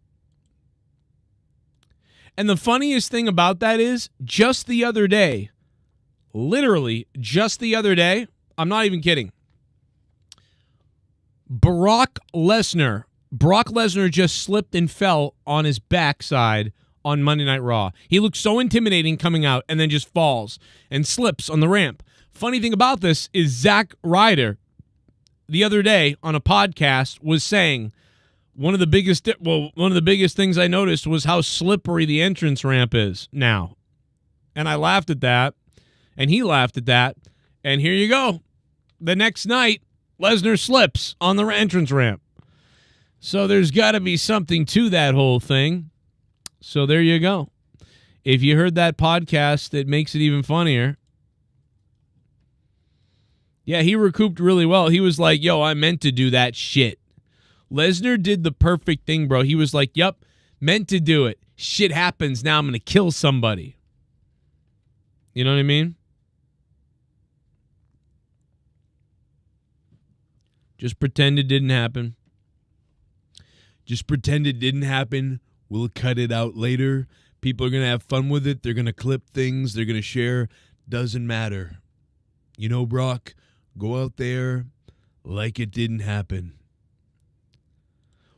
And the funniest thing about that is, just the other day, literally just the other day, I'm not even kidding, Brock Lesnar just slipped and fell on his backside on Monday Night Raw. He looked so intimidating coming out and then just falls and slips on the ramp. Funny thing about this is Zack Ryder the other day on a podcast was saying one of the biggest things I noticed was how slippery the entrance ramp is now. And I laughed at that, and he laughed at that, and here you go. The next night, Lesnar slips on the entrance ramp. So there's got to be something to that whole thing. So there you go. If you heard that podcast, it makes it even funnier. Yeah, he recouped really well. He was like, yo, I meant to do that shit. Lesnar did the perfect thing, bro. He was like, yep, meant to do it. Shit happens. Now I'm going to kill somebody. You know what I mean? Just pretend it didn't happen. Just pretend it didn't happen. We'll cut it out later. People are going to have fun with it. They're going to clip things. They're going to share. Doesn't matter. You know, Brock, go out there like it didn't happen.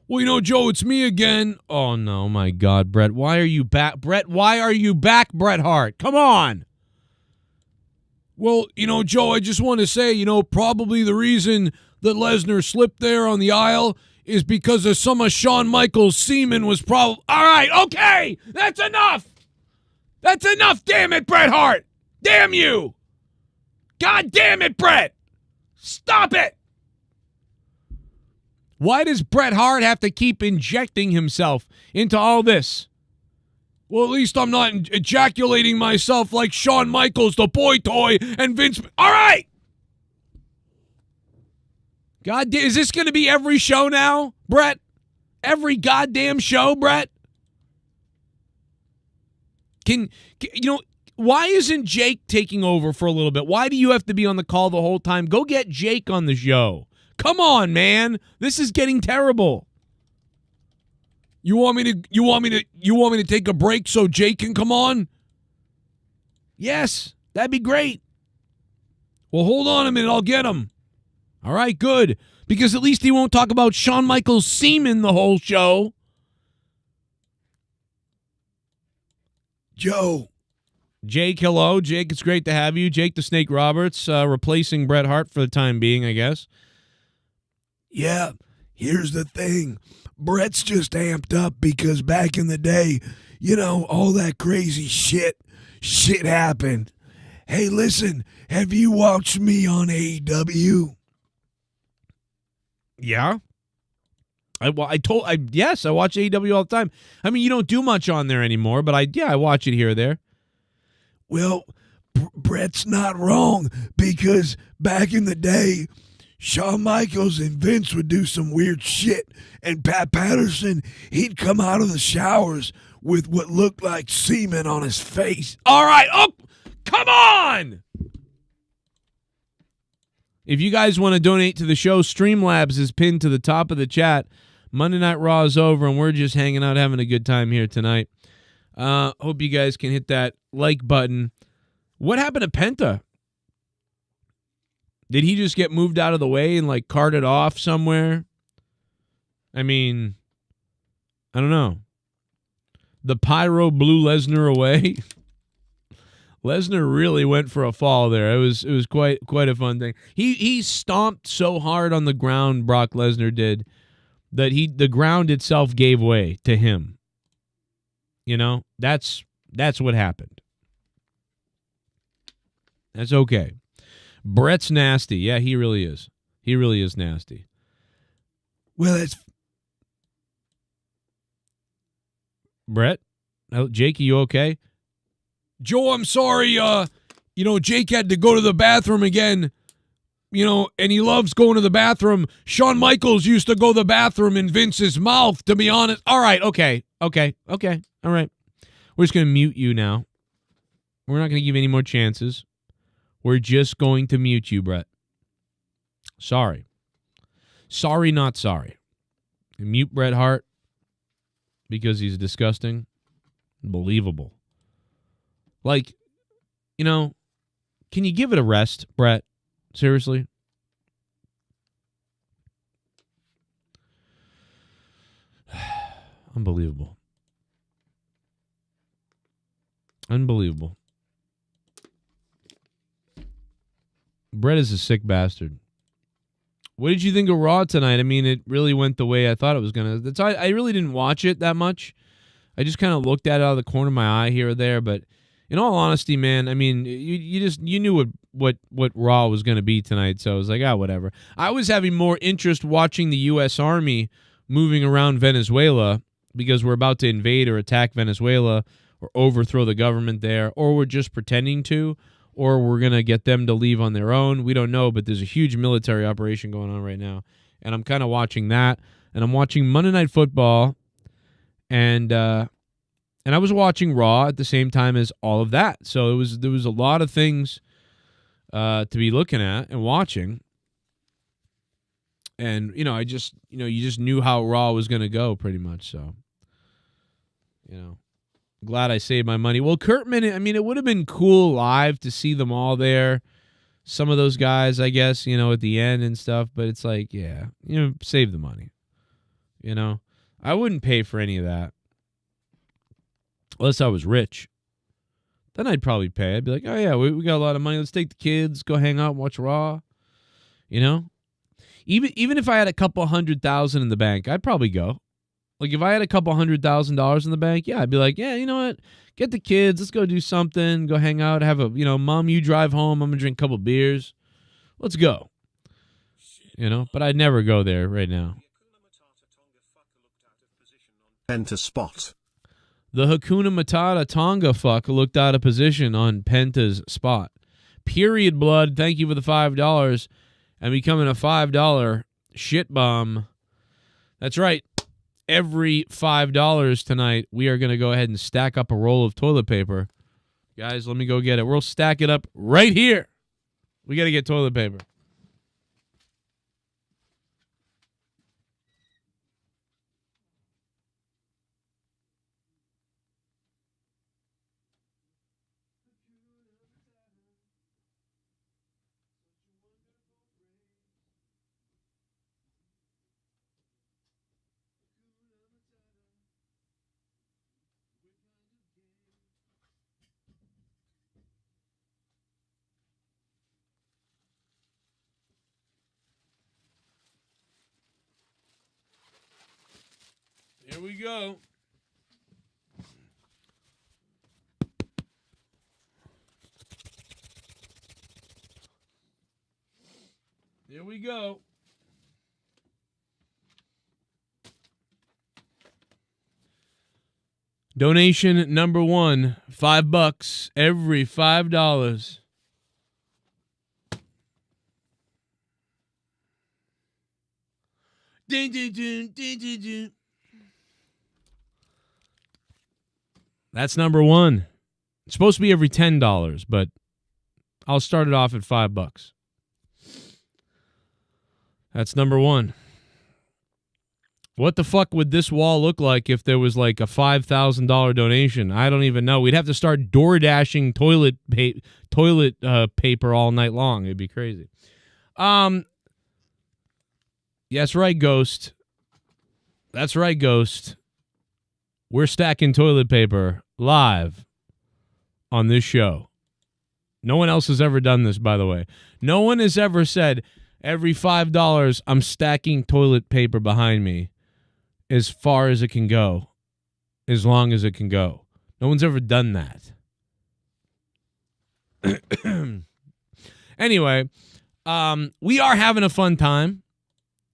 Well, you know, Joe, it's me again. Oh, no, my God, Bret. Why are you back? Bret, why are you back, Bret Hart? Come on. Well, you know, Joe, I just want to say, you know, probably the reason that Lesnar slipped there on the aisle is because of some of Shawn Michaels' semen was probably... All right, okay, that's enough. That's enough, damn it, Bret Hart. Damn you. God damn it, Bret. Stop it. Why does Bret Hart have to keep injecting himself into all this? Well, at least I'm not ejaculating myself like Shawn Michaels, the boy toy, and Vince... All right. God, is this going to be every show now, Bret? Every goddamn show, Bret? Can you know, why isn't Jake taking over for a little bit? Why do you have to be on the call the whole time? Go get Jake on the show. Come on, man. This is getting terrible. You want me to take a break so Jake can come on? Yes, that'd be great. Well, hold on a minute, I'll get him. All right, good. Because at least he won't talk about Shawn Michaels' semen the whole show. Joe. Jake, hello. Jake, it's great to have you. Jake the Snake Roberts, replacing Bret Hart for the time being, I guess. Yeah, here's the thing. Bret's just amped up because back in the day, you know, all that crazy shit happened. Hey, listen, have you watched me on AEW? Yeah. Yes, I watch AEW all the time. I mean, you don't do much on there anymore, but I watch it here or there. Well, Bret's not wrong because back in the day, Shawn Michaels and Vince would do some weird shit, and Pat Patterson, he'd come out of the showers with what looked like semen on his face. All right, come on! If you guys want to donate to the show, Streamlabs is pinned to the top of the chat. Monday Night Raw is over, and we're just hanging out, having a good time here tonight. Hope you guys can hit that like button. What happened to Penta? Did he just get moved out of the way and, like, carted off somewhere? I mean, I don't know. The pyro blew Lesnar away. Lesnar really went for a fall there. It was quite a fun thing. He stomped so hard on the ground, Brock Lesnar did, that the ground itself gave way to him. You know, that's what happened. That's okay. Bret's nasty. Yeah, he really is. He really is nasty. Well, Brett? Jake, are you okay? Joe, I'm sorry. Jake had to go to the bathroom again. And he loves going to the bathroom. Shawn Michaels used to go to the bathroom in Vince's mouth, to be honest. All right, okay. All right. We're just going to mute you now. We're not going to give you any more chances. We're just going to mute you, Brett. Sorry. Sorry, not sorry. Mute Bret Hart because he's disgusting. Unbelievable. Like, can you give it a rest, Brett? Seriously? Unbelievable. Unbelievable. Brett is a sick bastard. What did you think of Raw tonight? I mean, it really went the way I thought it was going to. I really didn't watch it that much. I just kind of looked at it out of the corner of my eye here or there. But in all honesty, man, I mean, you knew what Raw was going to be tonight. So I was like, whatever. I was having more interest watching the U.S. Army moving around Venezuela because we're about to invade or attack Venezuela or overthrow the government there, or we're just pretending to, or we're going to get them to leave on their own. We don't know, but there's a huge military operation going on right now. And I'm kind of watching that. And I'm watching Monday Night Football. And I was watching Raw at the same time as all of that. So there was a lot of things to be looking at and watching. And, I just, you just knew how Raw was going to go pretty much. So, glad I saved my money. Well, Kurtman, I mean, it would have been cool live to see them all there. Some of those guys, I guess, at the end and stuff. But it's like, yeah, save the money. I wouldn't pay for any of that. Unless I was rich. Then I'd probably pay. I'd be like, oh, yeah, we got a lot of money. Let's take the kids, go hang out and watch Raw. Even if I had a couple $100,000 in the bank, I'd probably go. Like, if I had a couple $100,000 in the bank, yeah, I'd be like, yeah, you know what? Get the kids. Let's go do something. Go hang out. Have a, Mom, you drive home. I'm going to drink a couple beers. Let's go. But I'd never go there right now. Penta spot. The Hakuna Matata Tonga fuck looked out of position on Penta's spot. Period Blood, thank you for the $5 and becoming a $5 shit bomb. That's right. Every $5 tonight, we are going to go ahead and stack up a roll of toilet paper. Guys, let me go get it. We'll stack it up right here. We got to get toilet paper. Here we go. Here we go. Donation number one, $5 every $5. Ding, ding, ding, ding, ding, ding. That's number one. It's supposed to be every $10, but I'll start it off at $5. That's number one. What the fuck would this wall look like if there was like a $5,000 donation? I don't even know. We'd have to start door dashing toilet paper all night long. It'd be crazy. Yeah, that's right, Ghost. That's right, Ghost. We're stacking toilet paper live on this show. No one else has ever done this, by the way. No one has ever said, every $5, I'm stacking toilet paper behind me as far as it can go, as long as it can go. No one's ever done that. Anyway, we are having a fun time.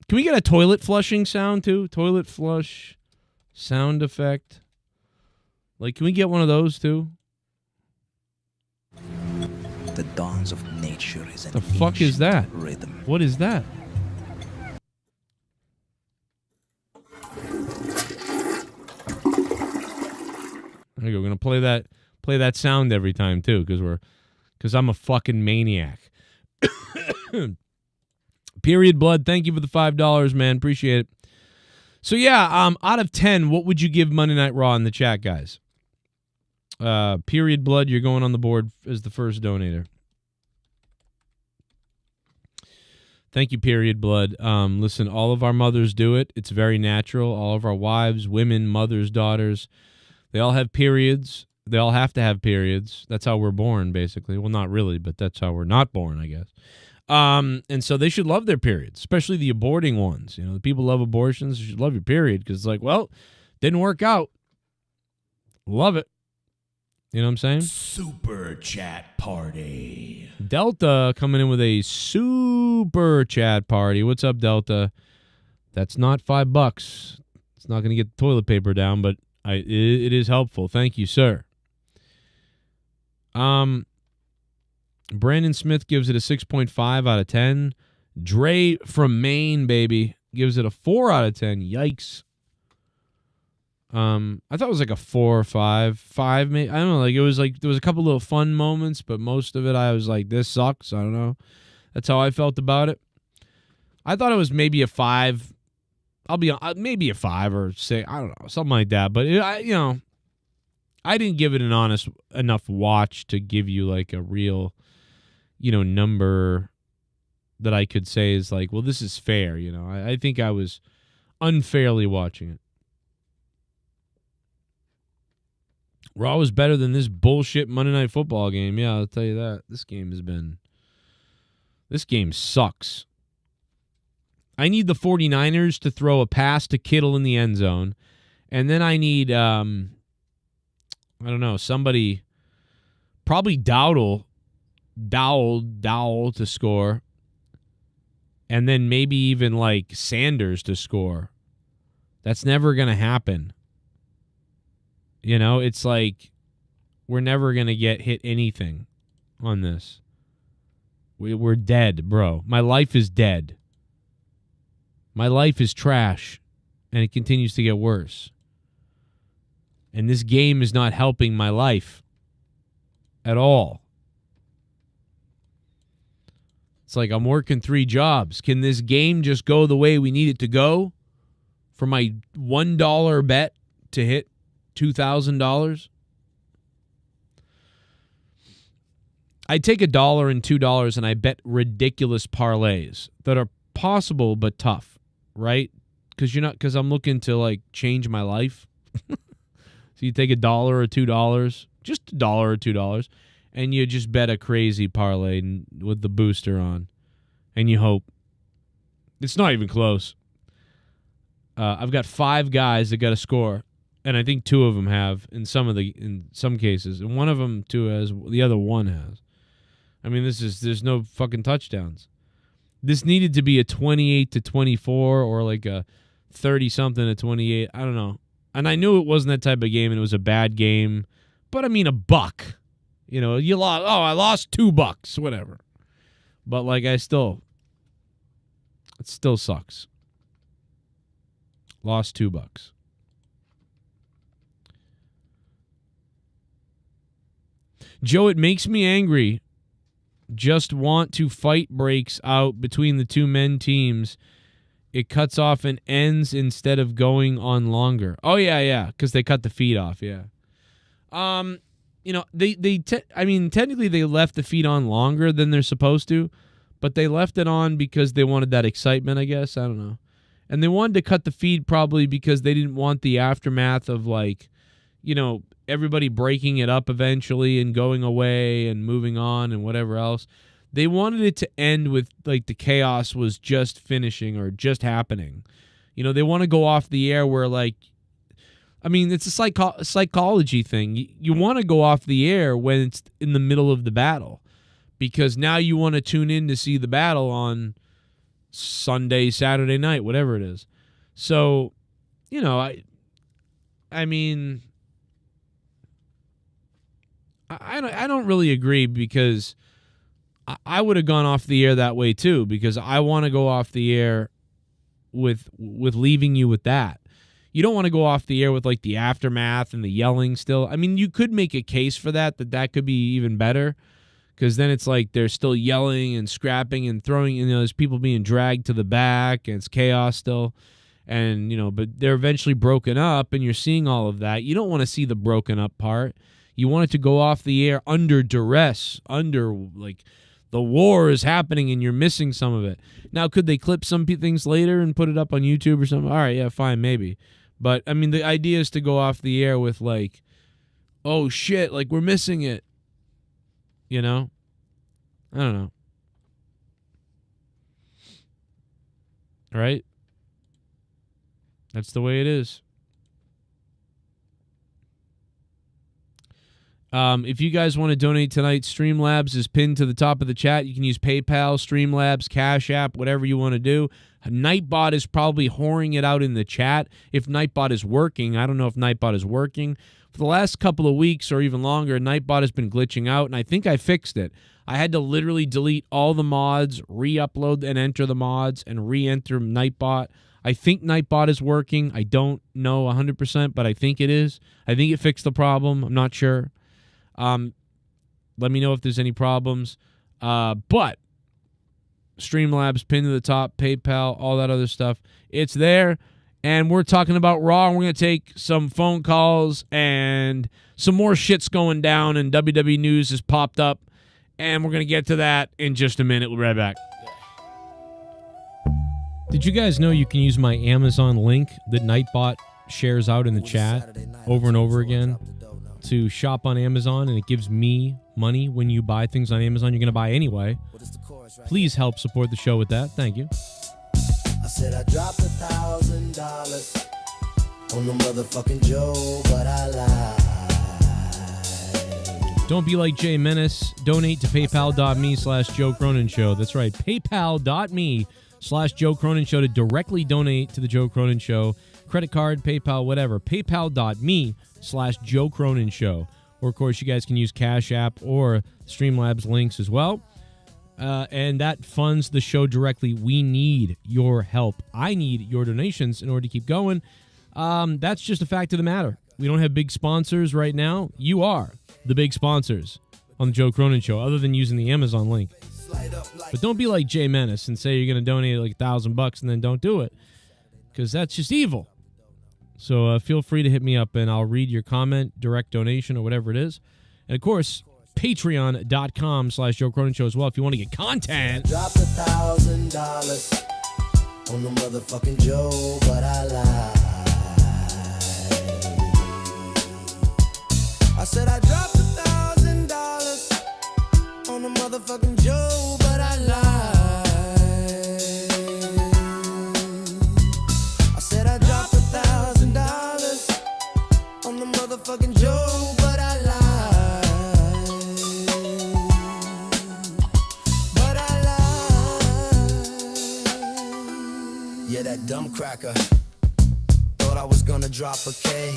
Can we get a toilet flushing sound, too? Toilet flush sound effect. Like, can we get one of those too? The dance of nature is an The fuck is that? rhythm. What is that? There you go. We're gonna play that sound every time too, because I'm a fucking maniac. Period blood. Thank you for the $5, man. Appreciate it. So yeah, out of 10, what would you give Monday Night Raw in the chat, guys? Period blood, you're going on the board as the first donator. Thank you, Period blood. Listen, all of our mothers do it. It's very natural. All of our wives, women, mothers, daughters, they all have periods. They all have to have periods. That's how we're born, basically. Well, not really, but that's how we're not born, I guess. And so they should love their periods, especially the aborting ones. You know, the people love abortions. You should love your period because it's like, well, didn't work out. Love it. You know what I'm saying? Super chat party. Delta coming in with a super chat party. What's up, Delta? That's not $5. It's not going to get the toilet paper down, but it is helpful. Thank you, sir. Brandon Smith gives it a 6.5 out of 10. Dre from Maine, baby, gives it a 4 out of 10. Yikes. I thought it was like a 4 or 5. 5, maybe. I don't know. Like, it was like, there was a couple little fun moments, but most of it I was like, this sucks. I don't know. That's how I felt about it. I thought it was maybe a 5. I'll be maybe a 5 or 6. I don't know. Something like that. But, I didn't give it an honest enough watch to give you like a real, number that I could say is like, well, this is fair. I think I was unfairly watching it. Raw was better than this bullshit Monday Night Football game. Yeah, I'll tell you that. This game sucks. I need the 49ers to throw a pass to Kittle in the end zone. And then I need, I don't know, somebody, probably Dowdle to score. And then maybe even like Sanders to score. That's never going to happen. It's like we're never going to hit anything on this. We're dead, bro. My life is dead. My life is trash, and it continues to get worse. And this game is not helping my life at all. It's like I'm working 3 jobs. Can this game just go the way we need it to go for my $1 bet to hit $2,000? I take $1 and $2 and I bet ridiculous parlays that are possible but tough, right? Because I'm looking to like change my life. So you take $1 or $2, just $1 or $2, and you just bet a crazy parlay with the booster on, and you hope. It's not even close. I've got 5 guys that got a score. And I think 2 of them have in some cases, and one of them 2 has, the other 1 has. I mean, there's no fucking touchdowns. This needed to be a 28-24 or like a 30-something to 28. I don't know. And I knew it wasn't that type of game, and it was a bad game. But I mean, $1. You lost. Oh, I lost $2. Whatever. But like, it still sucks. Lost $2. Joe, it makes me angry. Just want to fight breaks out between the 2 men teams. It cuts off and ends instead of going on longer. Oh yeah, because they cut the feed off. Yeah. Technically they left the feed on longer than they're supposed to, but they left it on because they wanted that excitement, I guess. I don't know. And they wanted to cut the feed probably because they didn't want the aftermath of like, everybody breaking it up eventually and going away and moving on and whatever else. They wanted it to end with like the chaos was just finishing or just happening. They want to go off the air where like, it's a psychology thing. You want to go off the air when it's in the middle of the battle because now you want to tune in to see the battle on Sunday, Saturday night, whatever it is. So, I don't really agree, because I would have gone off the air that way too, because I want to go off the air with leaving you with that. You don't want to go off the air with like the aftermath and the yelling still. I mean, you could make a case for that could be even better, because then it's like they're still yelling and scrapping and throwing, there's people being dragged to the back and it's chaos still. And, but they're eventually broken up and you're seeing all of that. You don't want to see the broken up part. You want it to go off the air under duress, under like the war is happening and you're missing some of it. Now, could they clip some things later and put it up on YouTube or something? All right, yeah, fine, maybe. But, I mean, the idea is to go off the air with like, oh shit, like we're missing it. I don't know. Right? That's the way it is. If you guys want to donate tonight, Streamlabs is pinned to the top of the chat. You can use PayPal, Streamlabs, Cash App, whatever you want to do. Nightbot is probably whoring it out in the chat. If Nightbot is working, I don't know if Nightbot is working. For the last couple of weeks or even longer, Nightbot has been glitching out, and I think I fixed it. I had to literally delete all the mods, re-upload and enter the mods, and re-enter Nightbot. I think Nightbot is working. I don't know 100%, but I think it is. I think it fixed the problem. I'm not sure. Let me know if there's any problems. But Streamlabs pinned to the top, PayPal, all that other stuff. It's there. And we're talking about Raw, and we're going to take some phone calls, and some more shit's going down, and WWE news has popped up, and we're going to get to that in just a minute. We'll be right back. Did you guys know you can use my Amazon link that Nightbot shares out in the chat over and over again to shop on Amazon, and it gives me money when you buy things on Amazon you're going to buy anyway? Please help support the show with that. Thank you. I said I dropped $1,000 on the motherfucking Joe, but I lied. Don't be like Jay Menace. Donate to paypal.me/Joe Cronin Show. That's right, paypal.me/Joe Cronin Show to directly donate to the Joe Cronin Show. Credit card, PayPal, whatever. paypal.me/Joe Cronin Show. Or, of course, you guys can use Cash App or Streamlabs links as well. And that funds the show directly. We need your help. I need your donations in order to keep going. That's just a fact of the matter. We don't have big sponsors right now. You are the big sponsors on the Joe Cronin Show, other than using the Amazon link. But don't be like Jay Menace and say you're going to donate like $1,000 and then don't do it, because that's just evil. So feel free to hit me up, and I'll read your comment, direct donation, or whatever it is. And, of course, patreon.com/Joe Cronin Show as well if you want to get content. Dropped $1,000 on the motherfucking Joe, but I lied. I said I dropped $1,000 on the motherfucking Joe, but I lied. I said I dropped $1,000 on the motherfucking Joe, but I lied. Yeah, that dumb cracker thought I was gonna drop a K,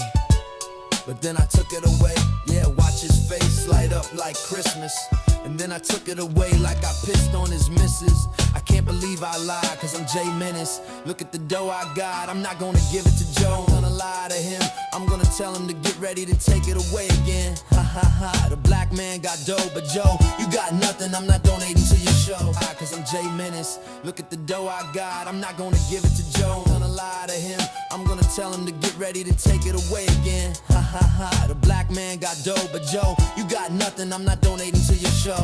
but then I took it away. Yeah, watch his face light up like Christmas. And then I took it away like I pissed on his missus. I can't believe I lied, cause I'm Jay Menace. Look at the dough I got, I'm not gonna give it to Joe. I'm gonna lie to him, I'm gonna tell him to get ready to take it away again. Ha ha ha, the black man got dough, but Joe, you got nothing, I'm not donating to your show. Cause I'm Jay Menace, look at the dough I got, I'm not gonna give it to Joe. I'm gonna lie to him, I'm gonna tell him to get ready to take it away again. Ha ha ha, the black man got dough, but Joe, you got nothing, I'm not donating to your show.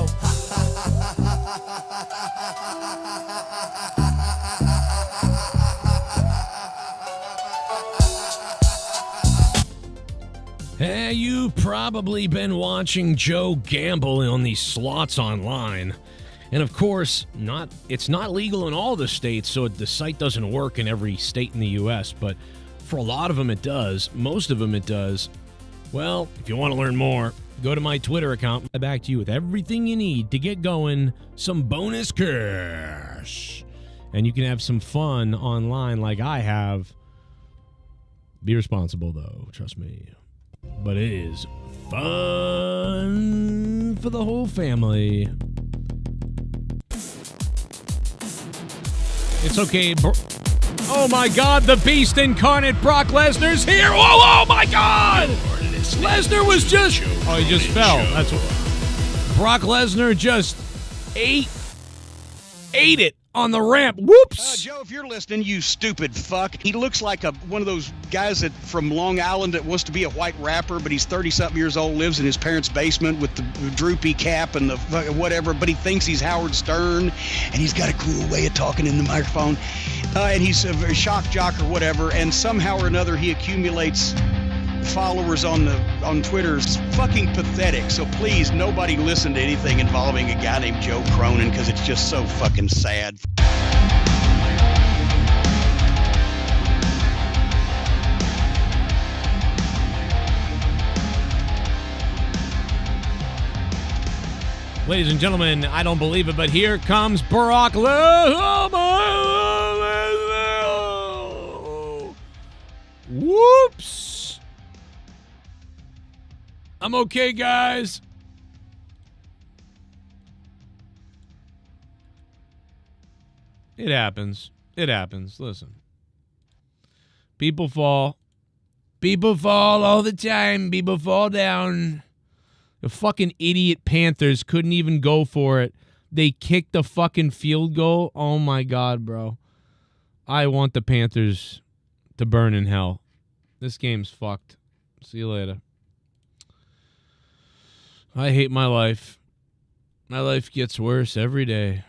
Hey, you've probably been watching Joe gamble on these slots online. And of course, it's not legal in all the states, so the site doesn't work in every state in the U.S., but for a lot of them it does. Most of them it does. Well, if you want to learn more, go to my Twitter account. I'm back to you with everything you need to get going, some bonus cash. And you can have some fun online like I have. Be responsible, though. Trust me. but it is fun for the whole family. It's okay. Oh my God, the Beast incarnate Brock Lesnar's here. Oh my God! Lesnar was just... Oh, he just fell. That's what... Brock Lesnar just ate it on the ramp. Whoops! Joe, if you're listening, you stupid fuck. He looks like one of those guys that from Long Island that wants to be a white rapper, but he's 30-something years old, lives in his parents' basement with the droopy cap and the whatever, but he thinks he's Howard Stern, and he's got a cool way of talking in the microphone, and he's a very shock jock or whatever, and somehow or another he accumulates followers on Twitter's fucking pathetic. So please, nobody listen to anything involving a guy named Joe Cronin, because it's just so fucking sad. Ladies and gentlemen, I don't believe it, but here comes Brock Lesnar. Whoops. I'm okay, guys. It happens. It happens. Listen. People fall. People fall all the time. People fall down. The fucking idiot Panthers couldn't even go for it. They kicked the fucking field goal. Oh, my God, bro. I want the Panthers to burn in hell. This game's fucked. See you later. I hate my life. My life gets worse every day.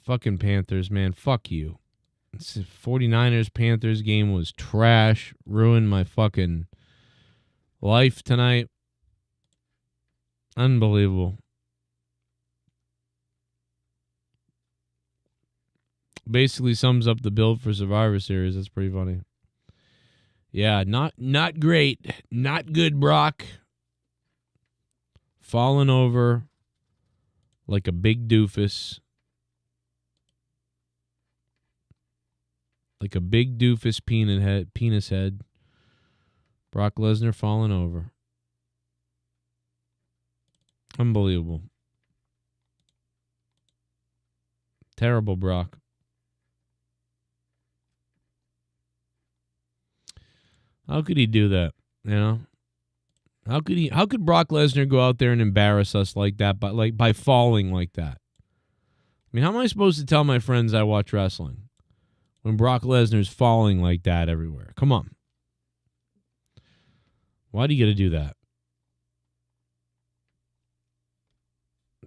Fucking Panthers, man. Fuck you. This 49ers Panthers game was trash. Ruined my fucking life tonight. Unbelievable. Basically sums up the build for Survivor Series. That's pretty funny. Yeah, not great. Not good, Brock. Falling over like a big doofus. Like a big doofus penis head. Brock Lesnar falling over. Unbelievable. Terrible, Brock. How could he do that? You know? How could Brock Lesnar go out there and embarrass us like that by falling like that? I mean, how am I supposed to tell my friends I watch wrestling when Brock Lesnar's falling like that everywhere? Come on. Why do you got to do that?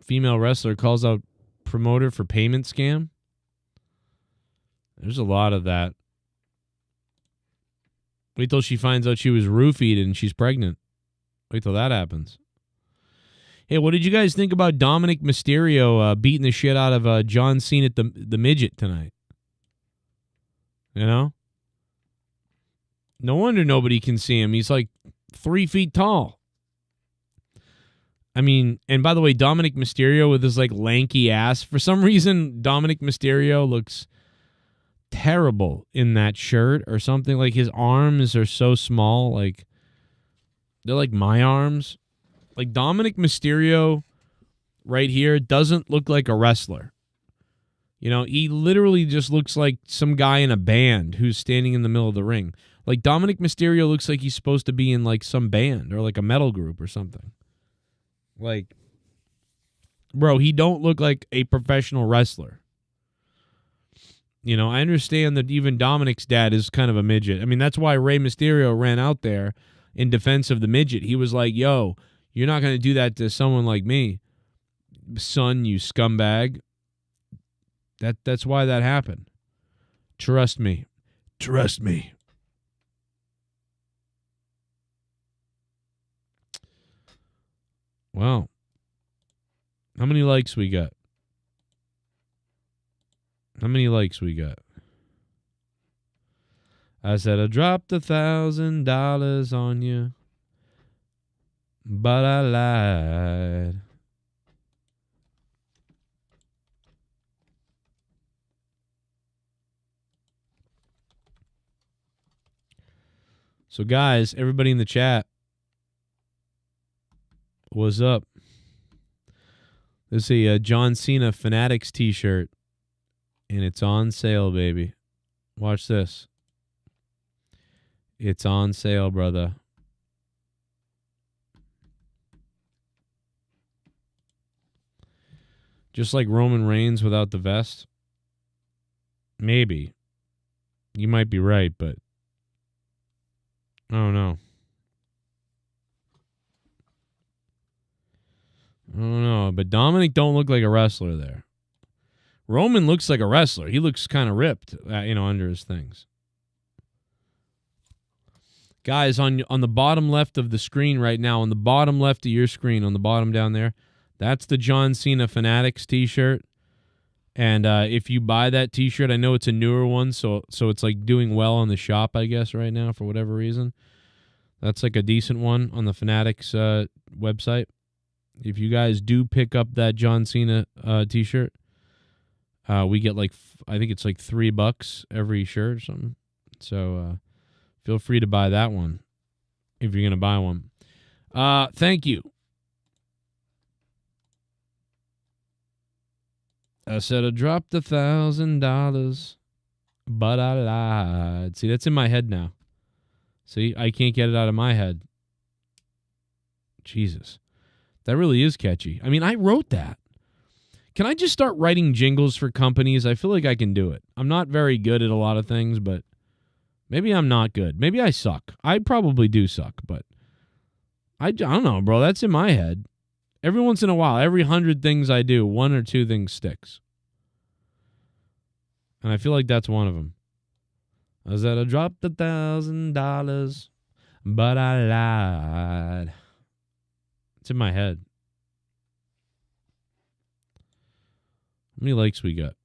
Female wrestler calls out promoter for payment scam. There's a lot of that. Wait till she finds out she was roofied and she's pregnant. Wait till that happens. Hey, what did you guys think about Dominic Mysterio beating the shit out of John Cena, the midget, tonight? You know? No wonder nobody can see him. He's like 3 feet tall. I mean, and by the way, Dominic Mysterio with his like lanky ass. For some reason, Dominic Mysterio looks terrible in that shirt or something. Like his arms are so small. Like they're like my arms. Like Dominic Mysterio right here doesn't look like a wrestler. You know, he literally just looks like some guy in a band who's standing in the middle of the ring. Like Dominic Mysterio looks like he's supposed to be in like some band or like a metal group or something. Like, bro, he don't look like a professional wrestler. You know, I understand that even Dominic's dad is kind of a midget. I mean, that's why Rey Mysterio ran out there in defense of the midget. He was like, yo, you're not going to do that to someone like me, son, you scumbag. That's why that happened. Trust me. Trust me. Wow. How many likes we got? How many likes we got? I said I dropped $1,000 on you, but I lied. So, guys, everybody in the chat, what's up? This is a John Cena Fanatics t-shirt, and it's on sale, baby. Watch this. It's on sale, brother. Just like Roman Reigns without the vest? Maybe. You might be right, but I don't know. I don't know, but Dominic don't look like a wrestler there. Roman looks like a wrestler. He looks kind of ripped, under his things. Guys, on the bottom left of the screen right now, on the bottom left of your screen, on the bottom down there, that's the John Cena Fanatics t-shirt. And if you buy that t-shirt, I know it's a newer one, so it's like doing well on the shop, I guess, right now for whatever reason. That's like a decent one on the Fanatics website. If you guys do pick up that John Cena t-shirt, we get I think it's like $3 every shirt or something. So feel free to buy that one if you're going to buy one. Thank you. I said I dropped $1,000, but I lied. See, that's in my head now. See, I can't get it out of my head. Jesus. That really is catchy. I mean, I wrote that. Can I just start writing jingles for companies? I feel like I can do it. I'm not very good at a lot of things, but maybe I'm not good. Maybe I suck. I probably do suck, but I don't know, bro. That's in my head. Every once in a while, every 100 things I do, 1 or 2 things sticks. And I feel like that's one of them. I said I dropped $1,000, but I lied. It's in my head. How many likes we got?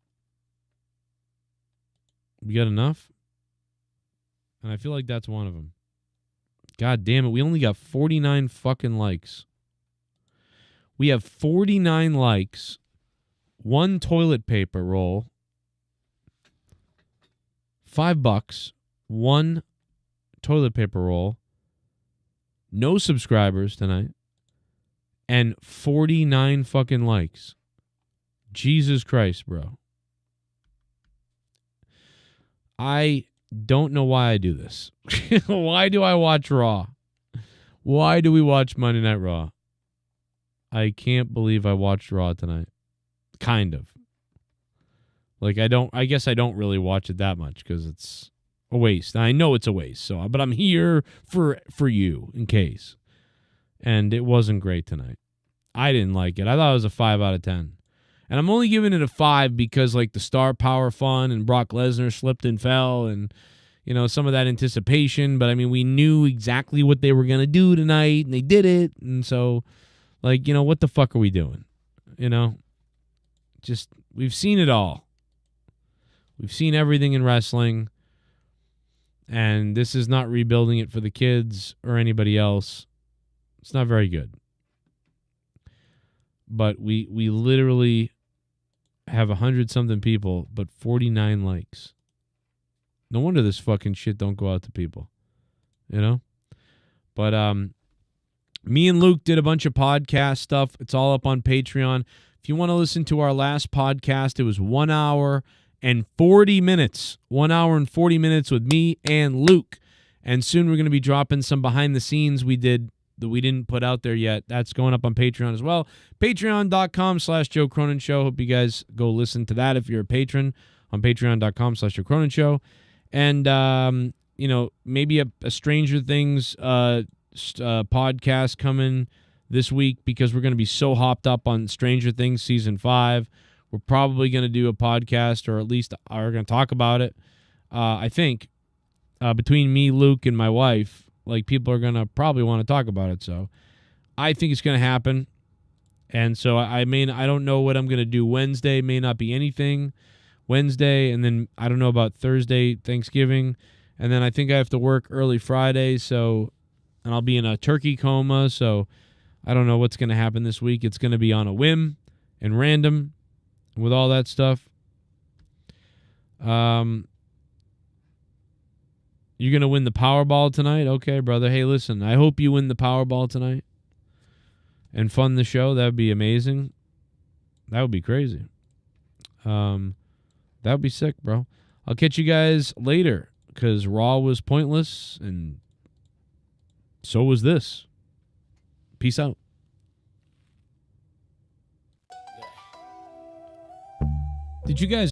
We got enough? And I feel like that's one of them. God damn it, we only got 49 fucking likes. We have 49 likes, 1 toilet paper roll, $5, 1 toilet paper roll, no subscribers tonight, and 49 fucking likes. Jesus Christ, bro. I don't know why I do this. Why do I watch Raw? Why do we watch Monday Night Raw? I can't believe I watched Raw tonight. Kind of. I guess I don't really watch it that much because it's a waste. I know it's a waste, but I'm here for you in case. And it wasn't great tonight. I didn't like it. I thought it was a 5 out of 10. And I'm only giving it a 5 because the star power fun and Brock Lesnar slipped and fell and some of that anticipation, but I mean we knew exactly what they were going to do tonight and they did it. And so what the fuck are we doing? Just we've seen it all. We've seen everything in wrestling. And this is not rebuilding it for the kids or anybody else. It's not very good. But we literally have 100-something people, but 49 likes. No wonder this fucking shit don't go out to people. But me and Luke did a bunch of podcast stuff. It's all up on Patreon. If you want to listen to our last podcast, it was 1 hour and 40 minutes. 1 hour and 40 minutes with me and Luke. And soon we're going to be dropping some behind the scenes we did that we didn't put out there yet. That's going up on Patreon as well. Patreon.com/Joe Cronin Show. Hope you guys go listen to that if you're a patron on Patreon.com/Joe Cronin Show. And, maybe a Stranger Things podcast coming this week because we're going to be so hopped up on Stranger Things Season 5. We're probably going to do a podcast, or at least are going to talk about it. I think between me, Luke, and my wife, people are going to probably want to talk about it. So I think it's going to happen. And so I don't know what I'm going to do Wednesday. May not be anything Wednesday. And then I don't know about Thursday, Thanksgiving. And then I think I have to work early Friday. And I'll be in a turkey coma. So I don't know what's going to happen this week. It's going to be on a whim and random with all that stuff. You're going to win the Powerball tonight? Okay, brother. Hey, listen, I hope you win the Powerball tonight and fund the show. That would be amazing. That would be crazy. That would be sick, bro. I'll catch you guys later because Raw was pointless and so was this. Peace out. Did you guys